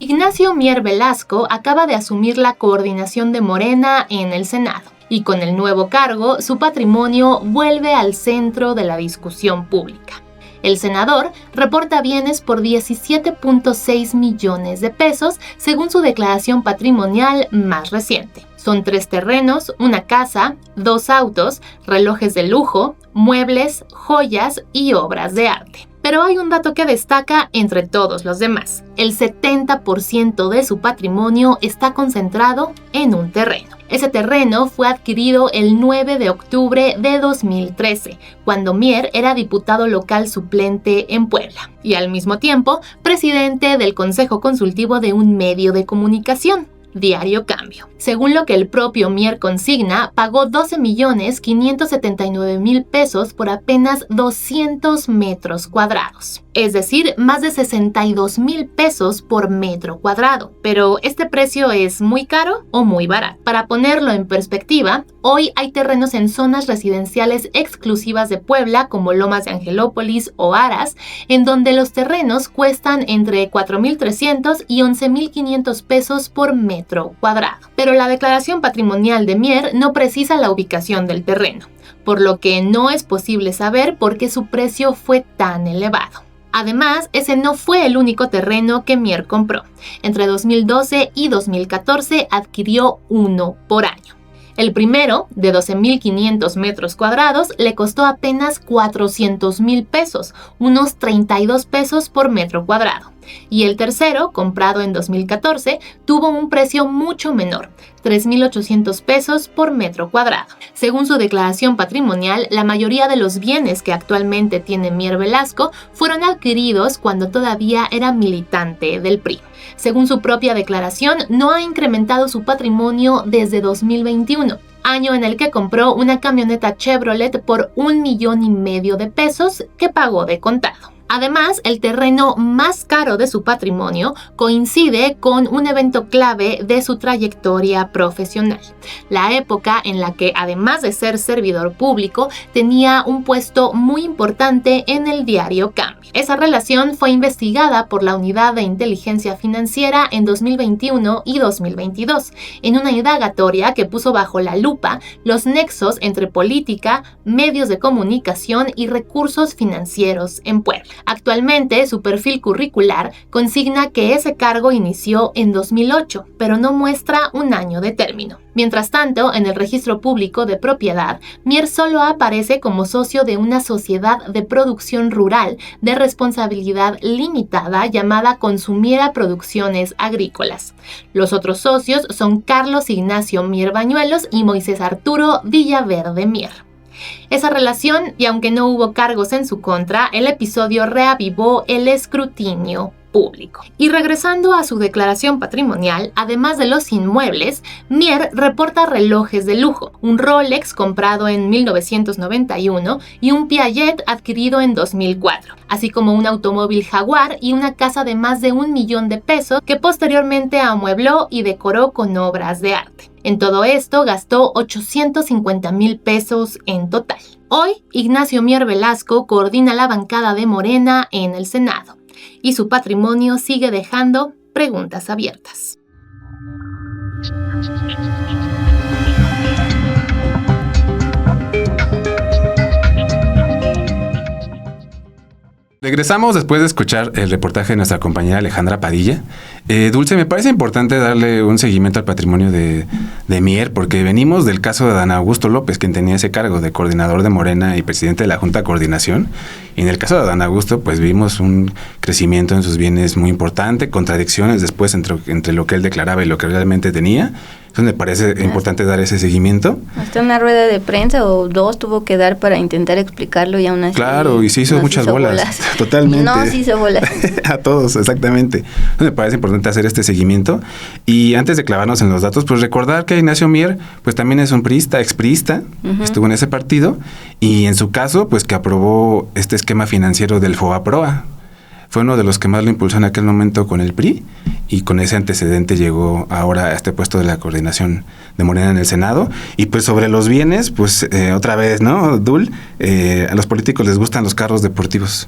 Ignacio Mier Velasco acaba de asumir la coordinación de Morena en el Senado, y con el nuevo cargo, su patrimonio vuelve al centro de la discusión pública. El senador reporta bienes por 17.6 millones de pesos, según su declaración patrimonial más reciente. Son 3 terrenos, una casa, 2 autos, relojes de lujo, muebles, joyas y obras de arte. Pero hay un dato que destaca entre todos los demás. El 70% de su patrimonio está concentrado en un terreno. Ese terreno fue adquirido el 9 de octubre de 2013, cuando Mier era diputado local suplente en Puebla, y al mismo tiempo presidente del Consejo Consultivo de un medio de comunicación. Diario Cambio. Según lo que el propio Mier consigna, pagó 12.579.000 pesos por apenas 200 metros cuadrados. Es decir, más de 62,000 pesos por metro cuadrado. Pero, ¿este precio es muy caro o muy barato? Para ponerlo en perspectiva, hoy hay terrenos en zonas residenciales exclusivas de Puebla, como Lomas de Angelópolis o Aras, en donde los terrenos cuestan entre 4.300 y 11.500 pesos por metro cuadrado. Pero la declaración patrimonial de Mier no precisa la ubicación del terreno, por lo que no es posible saber por qué su precio fue tan elevado. Además, ese no fue el único terreno que Mier compró. Entre 2012 y 2014 adquirió uno por año. El primero, de 12.500 metros cuadrados, le costó apenas 400,000 pesos, unos 32 pesos por metro cuadrado. Y el tercero, comprado en 2014, tuvo un precio mucho menor, 3.800 pesos por metro cuadrado. Según su declaración patrimonial, la mayoría de los bienes que actualmente tiene Mier Velasco fueron adquiridos cuando todavía era militante del PRI. Según su propia declaración, no ha incrementado su patrimonio desde 2021, año en el que compró una camioneta Chevrolet por 1,5 millones de pesos que pagó de contado. Además, el terreno más caro de su patrimonio coincide con un evento clave de su trayectoria profesional, la época en la que, además de ser servidor público, tenía un puesto muy importante en el diario Cambio. Esa relación fue investigada por la Unidad de Inteligencia Financiera en 2021 y 2022, en una indagatoria que puso bajo la lupa los nexos entre política, medios de comunicación y recursos financieros en Puebla. Actualmente, su perfil curricular consigna que ese cargo inició en 2008, pero no muestra un año de término. Mientras tanto, en el registro público de propiedad, Mier solo aparece como socio de una sociedad de producción rural de responsabilidad limitada llamada Consumiera Producciones Agrícolas. Los otros socios son Carlos Ignacio Mier Bañuelos y Moisés Arturo Villaverde Mier. Esa relación, y aunque no hubo cargos en su contra, el episodio reavivó el escrutinio público. Y regresando a su declaración patrimonial, además de los inmuebles, Mier reporta relojes de lujo, un Rolex comprado en 1991 y un Piaget adquirido en 2004, así como un automóvil Jaguar y una casa de más de 1 millón de pesos que posteriormente amuebló y decoró con obras de arte. En todo esto gastó 850,000 pesos en total. Hoy, Ignacio Mier Velasco coordina la bancada de Morena en el Senado y su patrimonio sigue dejando preguntas abiertas. Regresamos después de escuchar el reportaje de nuestra compañera Alejandra Padilla. Dulce, me parece importante darle un seguimiento al patrimonio de Mier, porque venimos del caso de Adán Augusto López, quien tenía ese cargo de coordinador de Morena y presidente de la Junta de Coordinación. Y en el caso de Adán Augusto, pues vimos un crecimiento en sus bienes muy importante, contradicciones después entre lo que él declaraba y lo que realmente tenía. Entonces me parece importante dar ese seguimiento. Hasta una rueda de prensa o dos tuvo que dar para intentar explicarlo y aún así. Claro, y se hizo muchas bolas. Totalmente. No, se hizo bolas. A todos, exactamente. Entonces me parece importante hacer este seguimiento. Y antes de clavarnos en los datos, pues recordar que Ignacio Mier, pues también es un priista, expriista, estuvo en ese partido, y en su caso, pues que aprobó este esquema financiero del FOBAPROA. Fue uno de los que más lo impulsó en aquel momento con el PRI, y con ese antecedente llegó ahora a este puesto de la coordinación de Morena en el Senado. Y pues sobre los bienes, pues otra vez, ¿no, Dul? A los políticos les gustan los carros deportivos.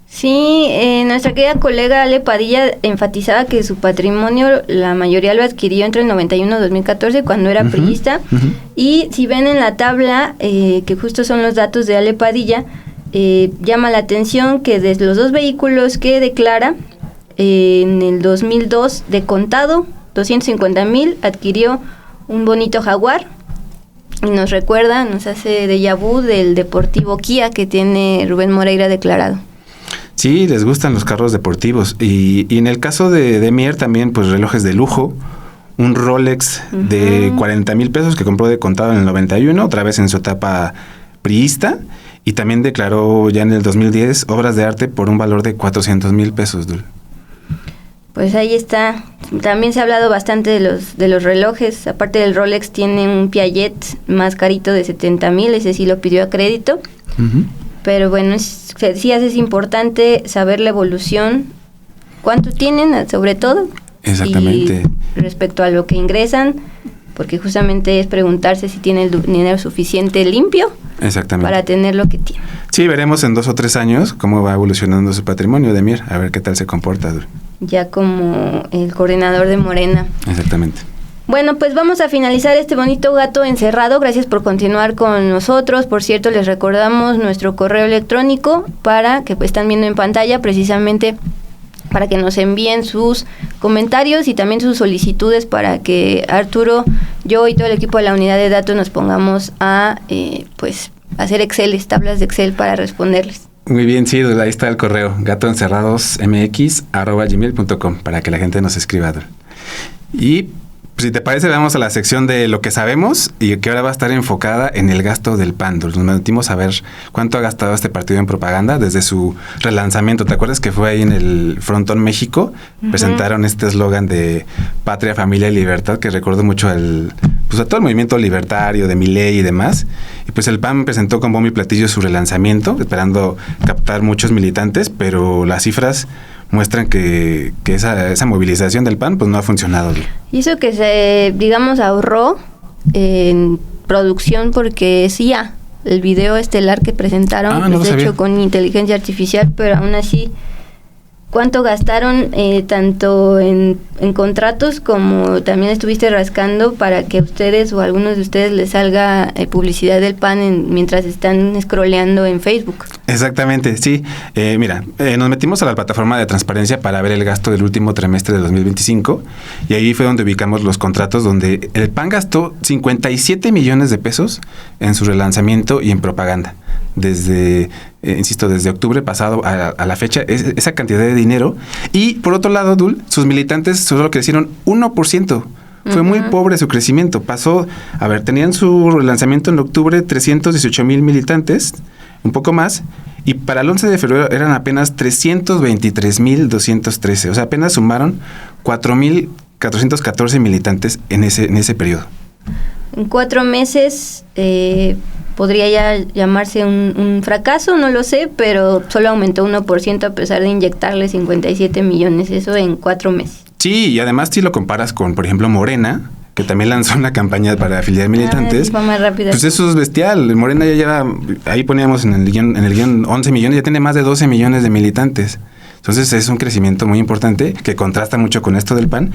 Sí, nuestra querida colega Ale Padilla enfatizaba que su patrimonio, la mayoría lo adquirió entre el 91 y 2014 cuando era priista. Y si ven en la tabla, que justo son los datos de Ale Padilla, llama la atención que de los dos vehículos que declara, en el 2002 de contado, 250,000, adquirió un bonito Jaguar, y nos recuerda, nos hace déjà vu del deportivo Kia que tiene Rubén Moreira declarado. Sí, les gustan los carros deportivos, y en el caso de Mier también, pues relojes de lujo, un Rolex de 40,000 pesos que compró de contado en el 91, otra vez en su etapa priista. Y también declaró ya en el 2010 obras de arte por un valor de 400,000 pesos, Dul. Pues ahí está. También se ha hablado bastante de los relojes. Aparte del Rolex, tiene un Piaget más carito de 70,000, ese sí lo pidió a crédito. Ujú. Pero bueno, decías, es importante saber la evolución, cuánto tienen, sobre todo. Exactamente. Y respecto a lo que ingresan, porque justamente es preguntarse si tiene el dinero suficiente limpio Exactamente. para tener lo que tiene. Sí, veremos en 2 o 3 años cómo va evolucionando su patrimonio de Mier, a ver qué tal se comporta. Ya como el coordinador de Morena. Exactamente. Bueno, pues vamos a finalizar este bonito gato encerrado. Gracias por continuar con nosotros. Por cierto, les recordamos nuestro correo electrónico para que están viendo en pantalla, precisamente para que nos envíen sus comentarios y también sus solicitudes para que Arturo, yo y todo el equipo de la unidad de datos nos pongamos a hacer tablas de Excel para responderles. Muy bien, sí, ahí está el correo, gatoencerradosmx@gmail.com, para que la gente nos escriba. Y si te parece, vamos a la sección de lo que sabemos y que ahora va a estar enfocada en el gasto del PAN. Nos metimos a ver cuánto ha gastado este partido en propaganda desde su relanzamiento. ¿Te acuerdas que fue ahí en el Frontón México? Uh-huh. Presentaron este eslogan de Patria, Familia y Libertad, que recuerdo mucho a todo el movimiento libertario de Milei y demás. Y pues el PAN presentó con bombo y platillo su relanzamiento, esperando captar muchos militantes, pero las cifras muestran que esa movilización del PAN pues no ha funcionado. Y eso que se, ahorró en producción, porque sí, el video estelar que presentaron, no hecho con inteligencia artificial, pero aún así, ¿cuánto gastaron tanto en contratos como también estuviste rascando para que ustedes o algunos de ustedes les salga publicidad del PAN mientras están scrolleando en Facebook? Exactamente, sí. Nos metimos a la plataforma de transparencia para ver el gasto del último trimestre de 2025 y ahí fue donde ubicamos los contratos donde el PAN gastó 57 millones de pesos en su relanzamiento y en propaganda. Desde octubre pasado a la fecha, esa cantidad de dinero. Y por otro lado, Dul, sus militantes solo crecieron 1%. Fue muy pobre su crecimiento. Tenían su relanzamiento en octubre 318,000 militantes, un poco más, y para el 11 de febrero eran apenas 323,213. O sea, apenas sumaron 4,414 militantes en ese periodo. En 4 meses podría ya llamarse un fracaso, no lo sé, pero solo aumentó 1% a pesar de inyectarle 57 millones, eso en 4 meses. Sí, y además si lo comparas con, por ejemplo, Morena, que también lanzó una campaña para afiliar militantes, fue más rápida. Pues eso es bestial. Morena ya lleva, ahí poníamos en el guión 11 millones, ya tiene más de 12 millones de militantes. Entonces es un crecimiento muy importante que contrasta mucho con esto del PAN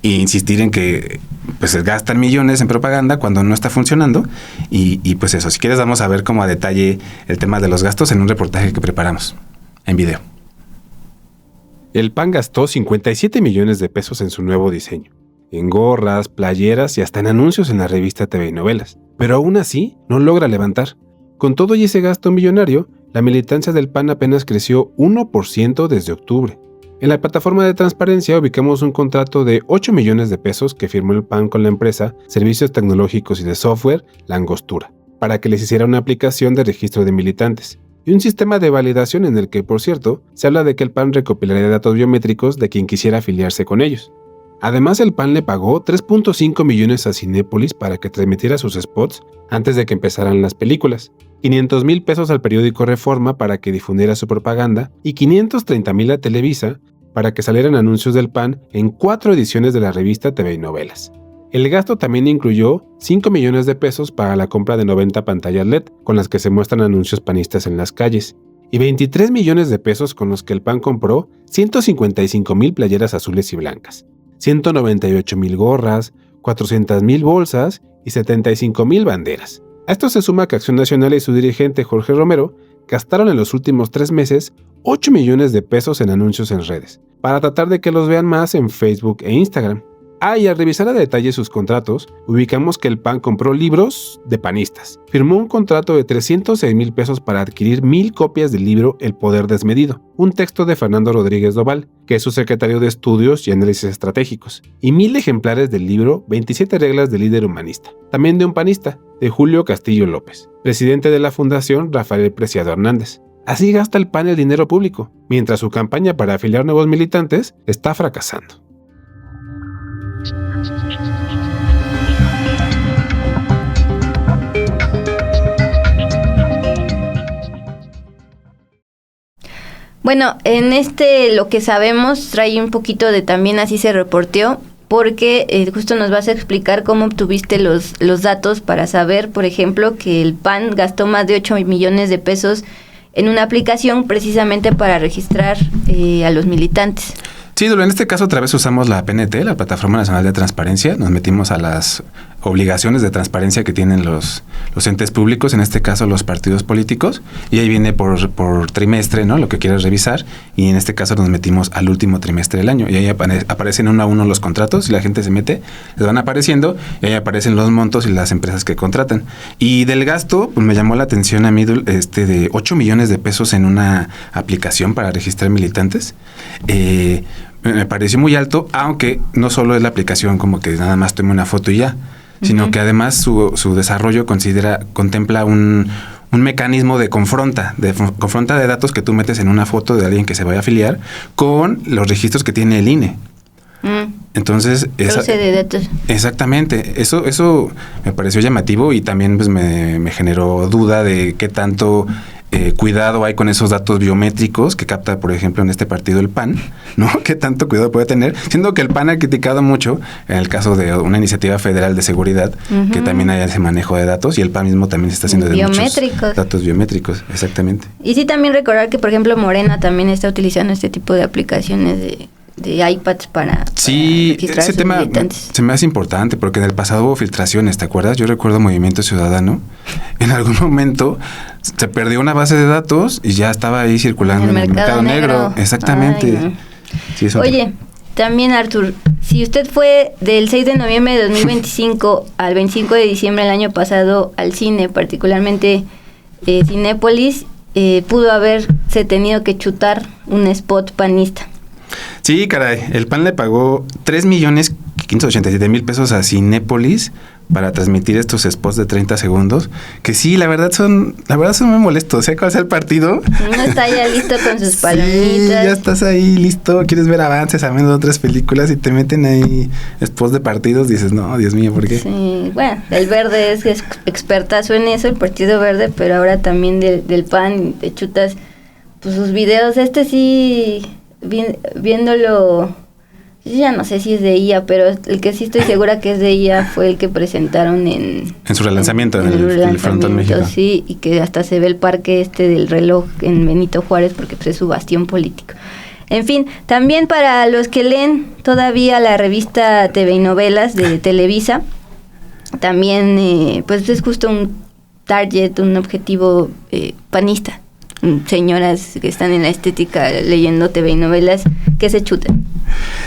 e insistir en que pues se gastan millones en propaganda cuando no está funcionando y pues eso, si quieres vamos a ver como a detalle el tema de los gastos en un reportaje que preparamos en video. El PAN gastó 57 millones de pesos en su nuevo diseño, en gorras, playeras y hasta en anuncios en la revista TV y Novelas, pero aún así no logra levantar. Con todo y ese gasto millonario, la militancia del PAN apenas creció 1% desde octubre. En la plataforma de transparencia ubicamos un contrato de 8 millones de pesos que firmó el PAN con la empresa Servicios Tecnológicos y de Software La Angostura, para que les hiciera una aplicación de registro de militantes, y un sistema de validación en el que, por cierto, se habla de que el PAN recopilaría datos biométricos de quien quisiera afiliarse con ellos. Además, el PAN le pagó 3.5 millones a Cinépolis para que transmitiera sus spots antes de que empezaran las películas, 500,000 pesos al periódico Reforma para que difundiera su propaganda y 530,000 a Televisa para que salieran anuncios del PAN en 4 ediciones de la revista TV y Novelas. El gasto también incluyó 5 millones de pesos para la compra de 90 pantallas LED con las que se muestran anuncios panistas en las calles y 23 millones de pesos con los que el PAN compró 155,000 playeras azules y blancas, 198,000 gorras, 400,000 bolsas y 75,000 banderas. A esto se suma que Acción Nacional y su dirigente Jorge Romero gastaron en los últimos 3 meses 8 millones de pesos en anuncios en redes, para tratar de que los vean más en Facebook e Instagram. Y al revisar a detalle sus contratos, ubicamos que el PAN compró libros de panistas. Firmó un contrato de 306,000 pesos para adquirir 1,000 copias del libro El Poder Desmedido, un texto de Fernando Rodríguez Doval, que es su secretario de Estudios y Análisis Estratégicos, y 1,000 ejemplares del libro 27 reglas del líder humanista, también de un panista, de Julio Castillo López, presidente de la Fundación Rafael Preciado Hernández. Así gasta el PAN el dinero público, mientras su campaña para afiliar nuevos militantes está fracasando. Bueno, en lo que sabemos trae un poquito de también así se reporteó, porque justo nos vas a explicar cómo obtuviste los datos para saber, por ejemplo, que el PAN gastó más de 8 millones de pesos en una aplicación precisamente para registrar a los militantes. Sí, en este caso otra vez usamos la PNT, la Plataforma Nacional de Transparencia. Nos metimos a las obligaciones de transparencia que tienen los entes públicos, en este caso los partidos políticos, y ahí viene por trimestre, ¿no? Lo que quieres revisar, y en este caso nos metimos al último trimestre del año, y ahí aparecen uno a uno los contratos, y la gente se mete, les van apareciendo, y ahí aparecen los montos y las empresas que contratan. Y del gasto, pues me llamó la atención a mí de 8 millones de pesos en una aplicación para registrar militantes. Me pareció muy alto, aunque no solo es la aplicación como que nada más tome una foto y ya, sino que además su desarrollo contempla un mecanismo de confronta de datos que tú metes en una foto de alguien que se vaya a afiliar con los registros que tiene el INE. Entonces, de datos. Exactamente, eso me pareció llamativo y también pues me generó duda de qué tanto cuidado hay con esos datos biométricos que capta, por ejemplo, en este partido el PAN, ¿no? ¿Qué tanto cuidado puede tener? Siendo que el PAN ha criticado mucho en el caso de una iniciativa federal de seguridad, que también haya ese manejo de datos, y el PAN mismo también se está haciendo de muchos datos biométricos, exactamente. Y sí, también recordar que, por ejemplo, Morena también está utilizando este tipo de aplicaciones de iPads para registrar ese tema militantes. Se me hace importante porque en el pasado hubo filtraciones, ¿te acuerdas? Yo recuerdo Movimiento Ciudadano, en algún momento se perdió una base de datos y ya estaba ahí circulando en el mercado negro. Exactamente. Ay, no. Sí, oye, también Artur, si usted fue del 6 de noviembre de 2025 al 25 de diciembre del año pasado al cine, particularmente Cinépolis, pudo haberse tenido que chutar un spot panista. Sí, caray, el PAN le pagó 3,587,000 pesos a Cinépolis para transmitir estos spots de 30 segundos, que sí, la verdad son muy molestos. ¿Sabes cuál es el partido? Uno está ya listo con sus palomitas. Sí, ya estás ahí listo, quieres ver avances a menos de otras películas y te meten ahí spots de partidos, dices, no, Dios mío, ¿por qué? Sí, bueno, el Verde es expertazo en eso, el Partido Verde, pero ahora también del PAN, te chutas pues sus videos, sí... viéndolo, ya no sé si es de IA, pero el que sí estoy segura que es de IA fue el que presentaron en su relanzamiento en el Frontón México. Sí, y que hasta se ve el parque del reloj en Benito Juárez porque pues, es su bastión político. En fin, también para los que leen todavía la revista TV y Novelas de Televisa, también pues es justo un target, un objetivo panista. Señoras que están en la estética leyendo TV y Novelas, que se chutan.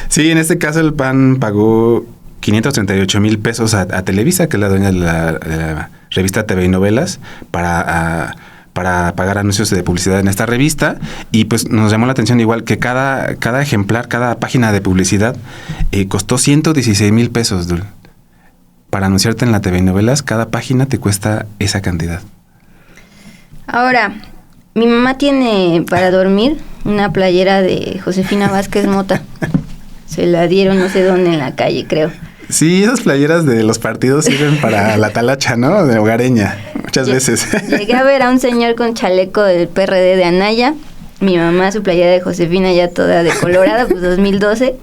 Sí, en este caso el PAN pagó 538,000 pesos a Televisa, que es la dueña de la revista TV y Novelas, para pagar anuncios de publicidad en esta revista, y pues nos llamó la atención igual que cada ejemplar, cada página de publicidad costó 116,000 pesos, Dul. Para anunciarte en la TV y Novelas, cada página te cuesta esa cantidad. Ahora, mi mamá tiene para dormir una playera de Josefina Vázquez Mota. Se la dieron no sé dónde en la calle, creo. Sí, esas playeras de los partidos sirven para la talacha, ¿no? De hogareña, muchas veces. Llegué a ver a un señor con chaleco del PRD de Anaya. Mi mamá, su playera de Josefina ya toda decolorada, pues 2012.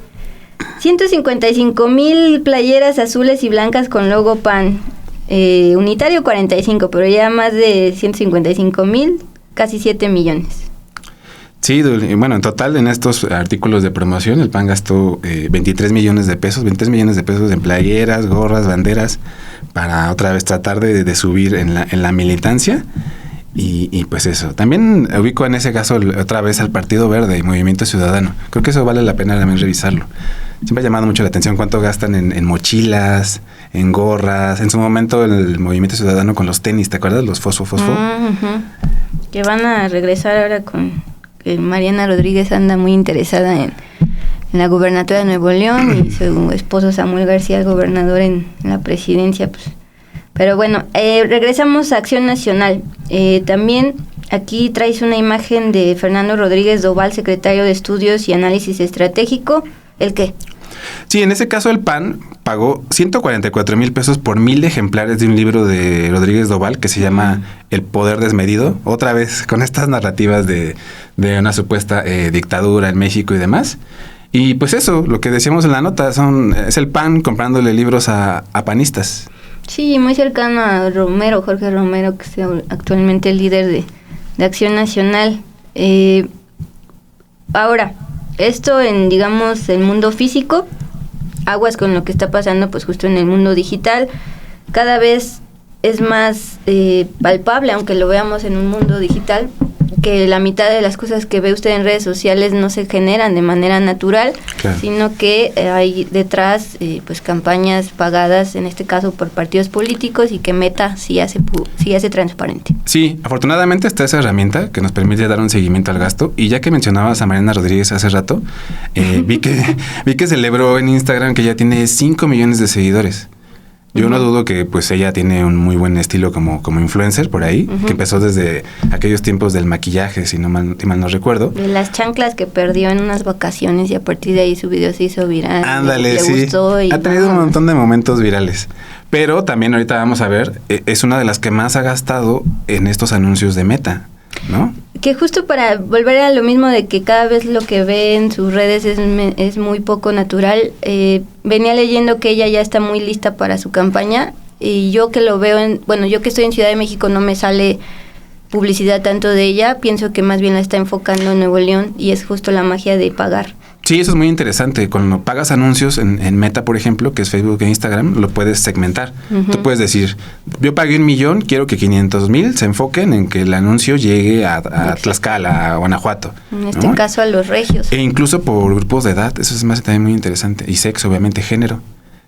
155,000 playeras azules y blancas con logo PAN. Unitario 45, pero ya más de 155,000. Casi 7 millones. Sí, bueno, en total en estos artículos de promoción el PAN gastó 23 millones de pesos en playeras, gorras, banderas, para otra vez tratar de subir en la militancia. Y pues eso. También ubico en ese caso otra vez al Partido Verde y Movimiento Ciudadano. Creo que eso vale la pena también revisarlo. Siempre ha llamado mucho la atención cuánto gastan en mochilas, en gorras. En su momento el Movimiento Ciudadano con los tenis, ¿te acuerdas? Los fosfo. Que van a regresar ahora con que Mariana Rodríguez anda muy interesada en la gubernatura de Nuevo León y su esposo Samuel García, el gobernador en la presidencia, pues. Pero bueno, regresamos a Acción Nacional. También aquí traes una imagen de Fernando Rodríguez Doval, secretario de Estudios y Análisis Estratégico. ¿El qué? Sí, en ese caso el PAN pagó 144,000 pesos por 1,000 ejemplares de un libro de Rodríguez Doval que se llama El Poder Desmedido. Otra vez con estas narrativas de una supuesta dictadura en México y demás. Y pues eso, lo que decíamos en la nota, es el PAN comprándole libros a panistas. Sí, muy cercano a Romero, Jorge Romero, que es actualmente el líder de Acción Nacional. Ahora, esto en, digamos, el mundo físico, aguas con lo que está pasando pues justo en el mundo digital. Cada vez es más palpable, aunque lo veamos en un mundo digital, que la mitad de las cosas que ve usted en redes sociales no se generan de manera natural, claro, sino que hay detrás pues campañas pagadas, en este caso por partidos políticos, y que Meta sí hace transparente. Sí, afortunadamente está esa herramienta que nos permite dar un seguimiento al gasto. Y ya que mencionabas a Mariana Rodríguez hace rato, vi que celebró en Instagram que ya tiene 5 millones de seguidores. Yo no dudo que pues ella tiene un muy buen estilo como influencer por ahí, que empezó desde aquellos tiempos del maquillaje, si mal no recuerdo. De las chanclas que perdió en unas vacaciones, y a partir de ahí su video se hizo viral. Ándale, le sí. Gustó y ha tenido un montón de momentos virales. Pero también ahorita vamos a ver, es una de las que más ha gastado en estos anuncios de Meta, ¿no? Que justo para volver a lo mismo de que cada vez lo que ve en sus redes es muy poco natural, venía leyendo que ella ya está muy lista para su campaña, y yo que lo veo yo que estoy en Ciudad de México no me sale publicidad tanto de ella, pienso que más bien la está enfocando en Nuevo León, y es justo la magia de pagar. Sí, eso es muy interesante. Cuando pagas anuncios en Meta, por ejemplo, que es Facebook e Instagram, lo puedes segmentar. Tú puedes decir, yo pagué 1,000,000, quiero que 500,000 se enfoquen en que el anuncio llegue a Tlaxcala, a Guanajuato. En este caso a los regios. E incluso por grupos de edad, eso es más también muy interesante. Y sexo, obviamente, género.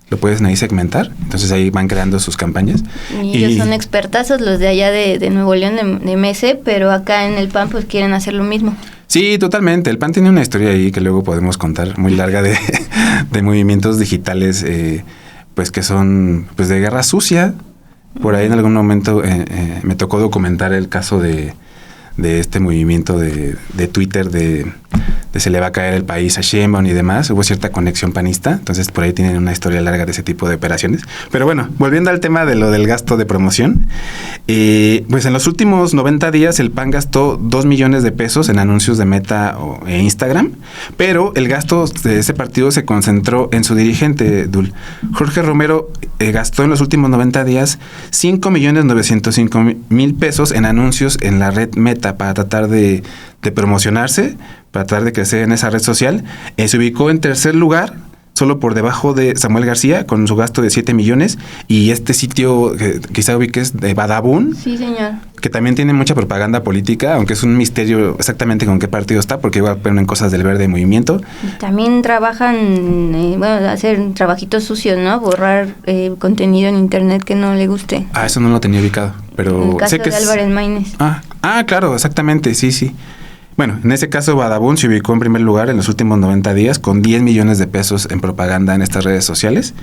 Lo puedes ahí segmentar, entonces ahí van creando sus campañas. Y ellos son expertazos, los de allá de Nuevo León, de Mese, pero acá en el PAN pues quieren hacer lo mismo. Sí, totalmente. El PAN tiene una historia ahí que luego podemos contar muy larga de movimientos digitales, pues que son pues de guerra sucia. Por ahí en algún momento me tocó documentar el caso de este movimiento de Twitter de se le va a caer el país a Sheinbaum y demás. Hubo cierta conexión panista, entonces por ahí tienen una historia larga de ese tipo de operaciones. Pero bueno, volviendo al tema de lo del gasto de promoción, pues en los últimos 90 días el PAN gastó 2 millones de pesos en anuncios de Meta e Instagram, pero el gasto de ese partido se concentró en su dirigente, Dul. Jorge Romero gastó en los últimos 90 días 5,905,000 pesos en anuncios en la red Meta para tratar de promocionarse, para tratar de crecer en esa red social. Se ubicó en tercer lugar, solo por debajo de Samuel García, con su gasto de 7 millones. Y este sitio que quizá ubiques, de Badabun. Sí, señor. Que también tiene mucha propaganda política, aunque es un misterio exactamente con qué partido está, porque igual ponen cosas del Verde Movimiento. También trabajan, hacer trabajitos sucios, ¿no? Borrar contenido en internet que no le guste. Eso no lo tenía ubicado, pero en el caso sé que de Álvarez Maínez. Claro, exactamente, sí. Bueno, en ese caso Badabun se ubicó en primer lugar en los últimos 90 días con 10 millones de pesos en propaganda en estas redes sociales.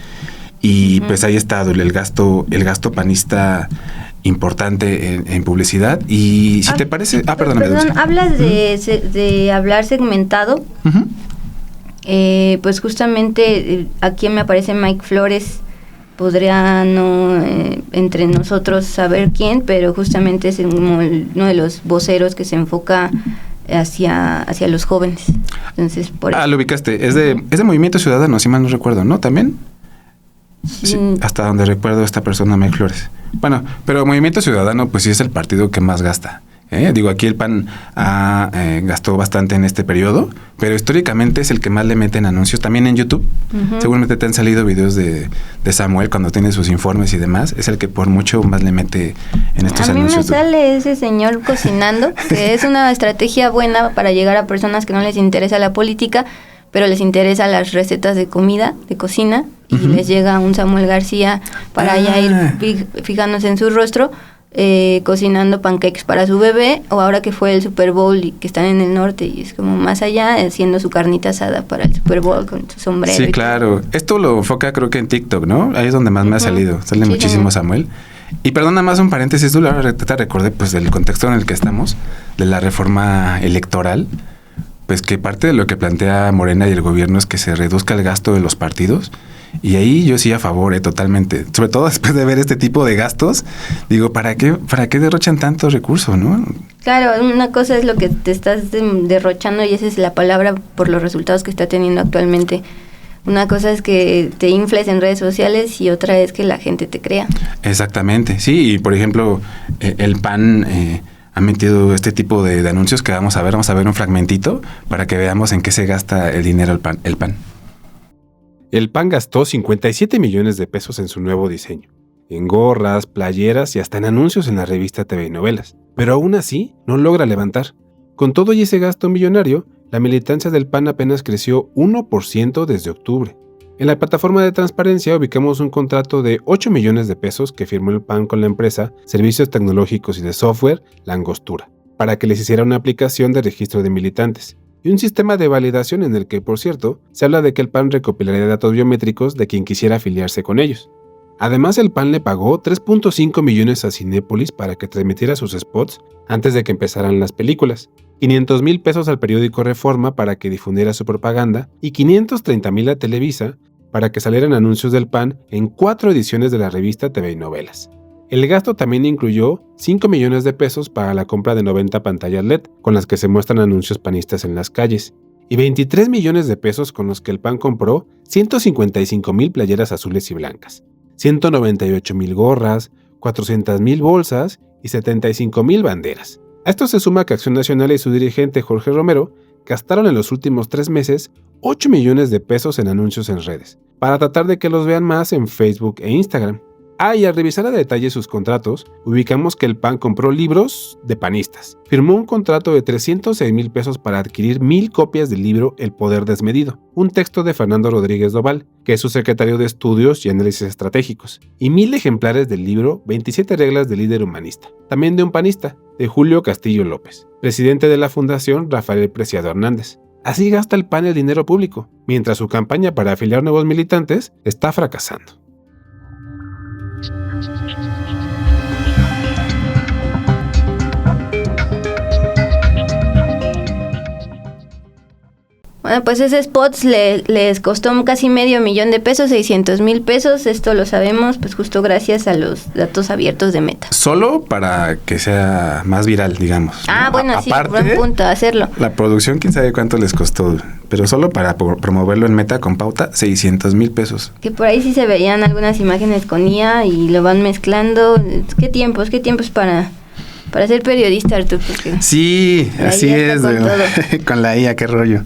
Y pues ahí está el gasto panista importante en publicidad. Y si te parece... Perdón, hablas de hablar segmentado. Pues justamente aquí me aparece Mike Flores. Podría no entre nosotros saber quién, pero justamente es uno de los voceros que se enfoca hacia los jóvenes. Entonces, por eso. Lo ubicaste. Es de Movimiento Ciudadano, si mal no recuerdo, ¿no? ¿También? Sí, hasta donde recuerdo esta persona, Mike Flores. Bueno, pero Movimiento Ciudadano pues sí es el partido que más gasta. Digo, aquí el PAN gastó bastante en este periodo, pero históricamente es el que más le mete en anuncios, también en YouTube. Seguramente te han salido videos de Samuel cuando tiene sus informes y demás. Es el que por mucho más le mete en estos anuncios. A mí me sale ese señor cocinando, que es una estrategia buena para llegar a personas que no les interesa la política, pero les interesa las recetas de comida, de cocina, y les llega un Samuel García para ya ir fijándose en su rostro, cocinando pancakes para su bebé, o ahora que fue el Super Bowl y que están en el norte y es como más allá, haciendo su carnita asada para el Super Bowl con su sombrero. Sí, claro. Esto lo enfoca creo que en TikTok, ¿no? Ahí es donde más me ha salido. Sale muchísimo Samuel. Y perdona más un paréntesis, ahora te recordé pues del contexto en el que estamos, de la reforma electoral. pues que parte de lo que plantea Morena y el gobierno es que se reduzca el gasto de los partidos. Y ahí yo sí a favor, totalmente. Sobre todo después de ver este tipo de gastos, digo, ¿para qué derrochan tantos recursos, no? Claro, una cosa es lo que te estás derrochando y esa es la palabra por los resultados que está teniendo actualmente. Una cosa es que te infles en redes sociales y otra es que la gente te crea. Exactamente, sí. Y por ejemplo, el PAN ha metido este tipo de anuncios que vamos a ver un fragmentito para que veamos en qué se gasta el dinero el PAN. El PAN gastó 57 millones de pesos en su nuevo diseño, en gorras, playeras y hasta en anuncios en la revista TV y Novelas. Pero aún así, no logra levantar. Con todo y ese gasto millonario, la militancia del PAN apenas creció 1% desde octubre. En la plataforma de transparencia ubicamos un contrato de 8 millones de pesos que firmó el PAN con la empresa Servicios Tecnológicos y de Software La Angostura, para que les hiciera una aplicación de registro de militantes. Y un sistema de validación en el que, por cierto, se habla de que el PAN recopilaría datos biométricos de quien quisiera afiliarse con ellos. Además, el PAN le pagó 3.5 millones a Cinépolis para que transmitiera sus spots antes de que empezaran las películas, 500,000 pesos al periódico Reforma para que difundiera su propaganda y 530,000 a Televisa para que salieran anuncios del PAN en 4 ediciones de la revista TV y Novelas. El gasto también incluyó 5 millones de pesos para la compra de 90 pantallas LED con las que se muestran anuncios panistas en las calles y 23 millones de pesos con los que el PAN compró 155,000 playeras azules y blancas, 198,000 gorras, 400,000 bolsas y 75,000 banderas. A esto se suma que Acción Nacional y su dirigente Jorge Romero gastaron en los últimos 3 meses 8 millones de pesos en anuncios en redes, para tratar de que los vean más en Facebook e Instagram. Y al revisar a detalle sus contratos, ubicamos que el PAN compró libros de panistas. Firmó un contrato de 306,000 pesos para adquirir 1,000 copias del libro El Poder Desmedido, un texto de Fernando Rodríguez Doval, que es su secretario de Estudios y Análisis Estratégicos, y 1,000 ejemplares del libro 27 reglas del líder humanista, también de un panista, de Julio Castillo López, presidente de la Fundación Rafael Preciado Hernández. Así gasta el PAN el dinero público, mientras su campaña para afiliar nuevos militantes está fracasando. Bueno, pues ese spots les costó casi medio millón de pesos, 600,000 pesos. Esto lo sabemos pues justo gracias a los datos abiertos de Meta. Solo para que sea más viral, digamos. Bueno, sí, buen punto, hacerlo. La producción, quién sabe cuánto les costó, pero solo para promoverlo en Meta con pauta, 600,000 pesos. Que por ahí sí se veían algunas imágenes con IA y lo van mezclando. ¿Qué tiempos para ser periodista, Arturo? Sí, así es. Con la IA, qué rollo.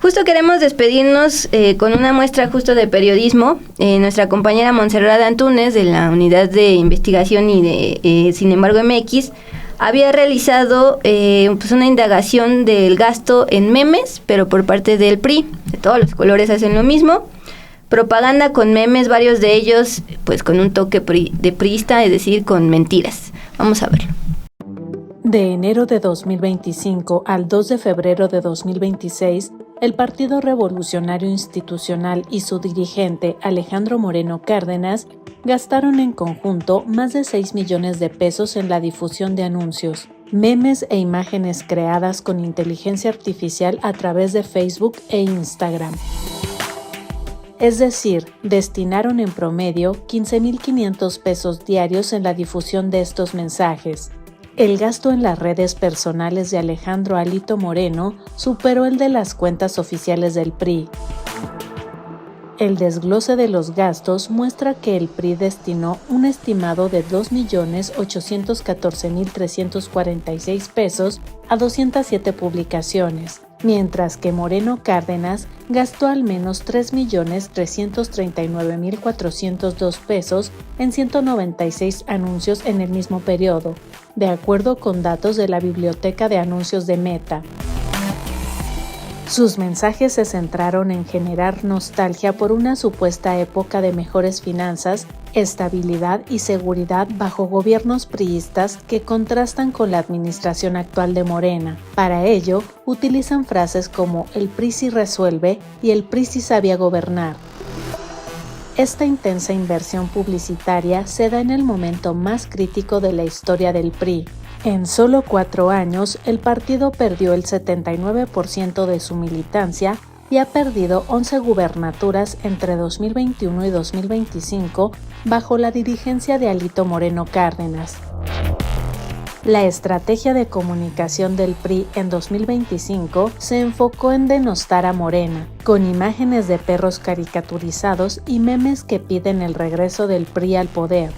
Justo queremos despedirnos con una muestra justo de periodismo. Nuestra compañera Montserrat Antúnez de la Unidad de Investigación y de Sin embargo MX había realizado pues una indagación del gasto en memes, pero por parte del PRI. De todos los colores hacen lo mismo. Propaganda con memes, varios de ellos pues con un toque de priista, es decir, con mentiras. Vamos a verlo. De enero de 2025 al 2 de febrero de 2026, el Partido Revolucionario Institucional y su dirigente Alejandro Moreno Cárdenas gastaron en conjunto más de 6 millones de pesos en la difusión de anuncios, memes e imágenes creadas con inteligencia artificial a través de Facebook e Instagram. Es decir, destinaron en promedio 15,500 pesos diarios en la difusión de estos mensajes. El gasto en las redes personales de Alejandro Alito Moreno superó el de las cuentas oficiales del PRI. El desglose de los gastos muestra que el PRI destinó un estimado de 2,814,346 pesos a 207 publicaciones, mientras que Moreno Cárdenas gastó al menos 3,339,402 pesos en 196 anuncios en el mismo periodo, de acuerdo con datos de la Biblioteca de Anuncios de Meta. Sus mensajes se centraron en generar nostalgia por una supuesta época de mejores finanzas, estabilidad y seguridad bajo gobiernos priistas que contrastan con la administración actual de Morena. Para ello, utilizan frases como "el PRI sí resuelve" y "el PRI sí sabía gobernar". Esta intensa inversión publicitaria se da en el momento más crítico de la historia del PRI, En solo 4 años, el partido perdió el 79% de su militancia y ha perdido 11 gubernaturas entre 2021 y 2025 bajo la dirigencia de Alito Moreno Cárdenas. La estrategia de comunicación del PRI en 2025 se enfocó en denostar a Morena, con imágenes de perros caricaturizados y memes que piden el regreso del PRI al poder.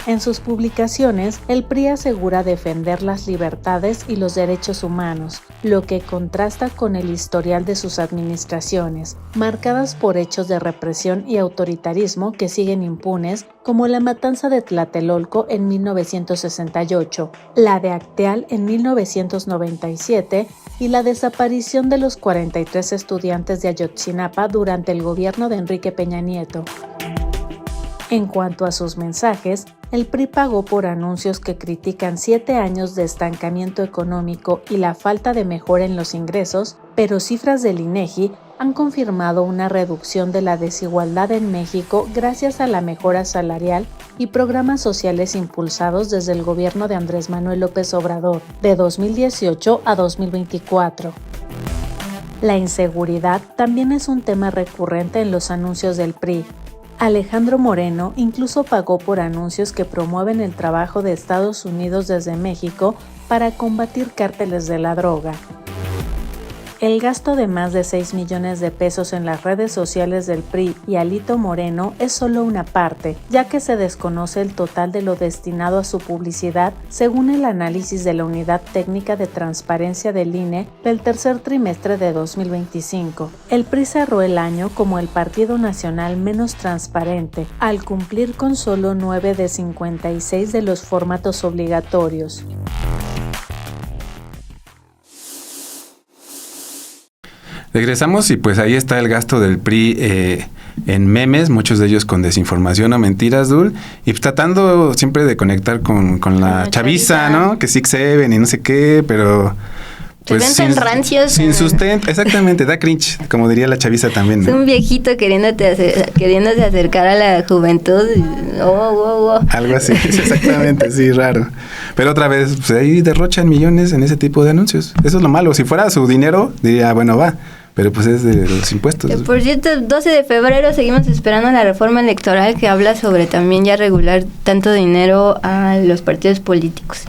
En sus publicaciones, el PRI asegura defender las libertades y los derechos humanos, lo que contrasta con el historial de sus administraciones, marcadas por hechos de represión y autoritarismo que siguen impunes, como la matanza de Tlatelolco en 1968, la de Acteal en 1997 y la desaparición de los 43 estudiantes de Ayotzinapa durante el gobierno de Enrique Peña Nieto. En cuanto a sus mensajes, el PRI pagó por anuncios que critican 7 años de estancamiento económico y la falta de mejora en los ingresos, pero cifras del INEGI han confirmado una reducción de la desigualdad en México gracias a la mejora salarial y programas sociales impulsados desde el gobierno de Andrés Manuel López Obrador, de 2018 a 2024. La inseguridad también es un tema recurrente en los anuncios del PRI. Alejandro Moreno incluso pagó por anuncios que promueven el trabajo de Estados Unidos desde México para combatir cárteles de la droga. El gasto de más de 6 millones de pesos en las redes sociales del PRI y Alito Moreno es solo una parte, ya que se desconoce el total de lo destinado a su publicidad según el análisis de la Unidad Técnica de Transparencia del INE del tercer trimestre de 2025. El PRI cerró el año como el partido nacional menos transparente, al cumplir con solo 9 de 56 de los formatos obligatorios. Regresamos y pues ahí está el gasto del PRI en memes, muchos de ellos con desinformación o mentiras, Dul, y pues tratando siempre de conectar con la chaviza, ¿no? Que Six Seven y no sé qué, pero pues sin rancios. Sin sustento, exactamente, da cringe, como diría la chaviza también, Es ¿no? un viejito queriéndose acercar a la juventud. Algo así, exactamente, sí, raro. Pero otra vez, pues ahí derrochan millones en ese tipo de anuncios. Eso es lo malo. Si fuera su dinero, diría, bueno, va. Pero pues es de los impuestos. Por cierto, 12 de febrero seguimos esperando la reforma electoral que habla sobre también ya regular tanto dinero a los partidos políticos.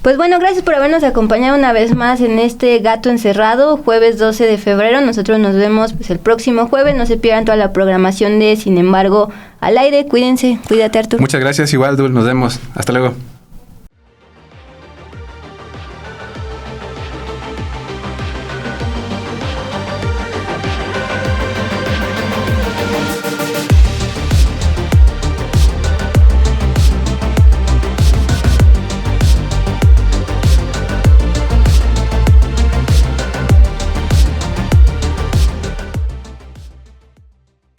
Pues bueno, gracias por habernos acompañado una vez más en este Gato Encerrado, jueves 12 de febrero. Nosotros nos vemos pues el próximo jueves. No se pierdan toda la programación de Sin embargo al aire. Cuídense, cuídate, Arturo. Muchas gracias, igual, Dul. Nos vemos. Hasta luego.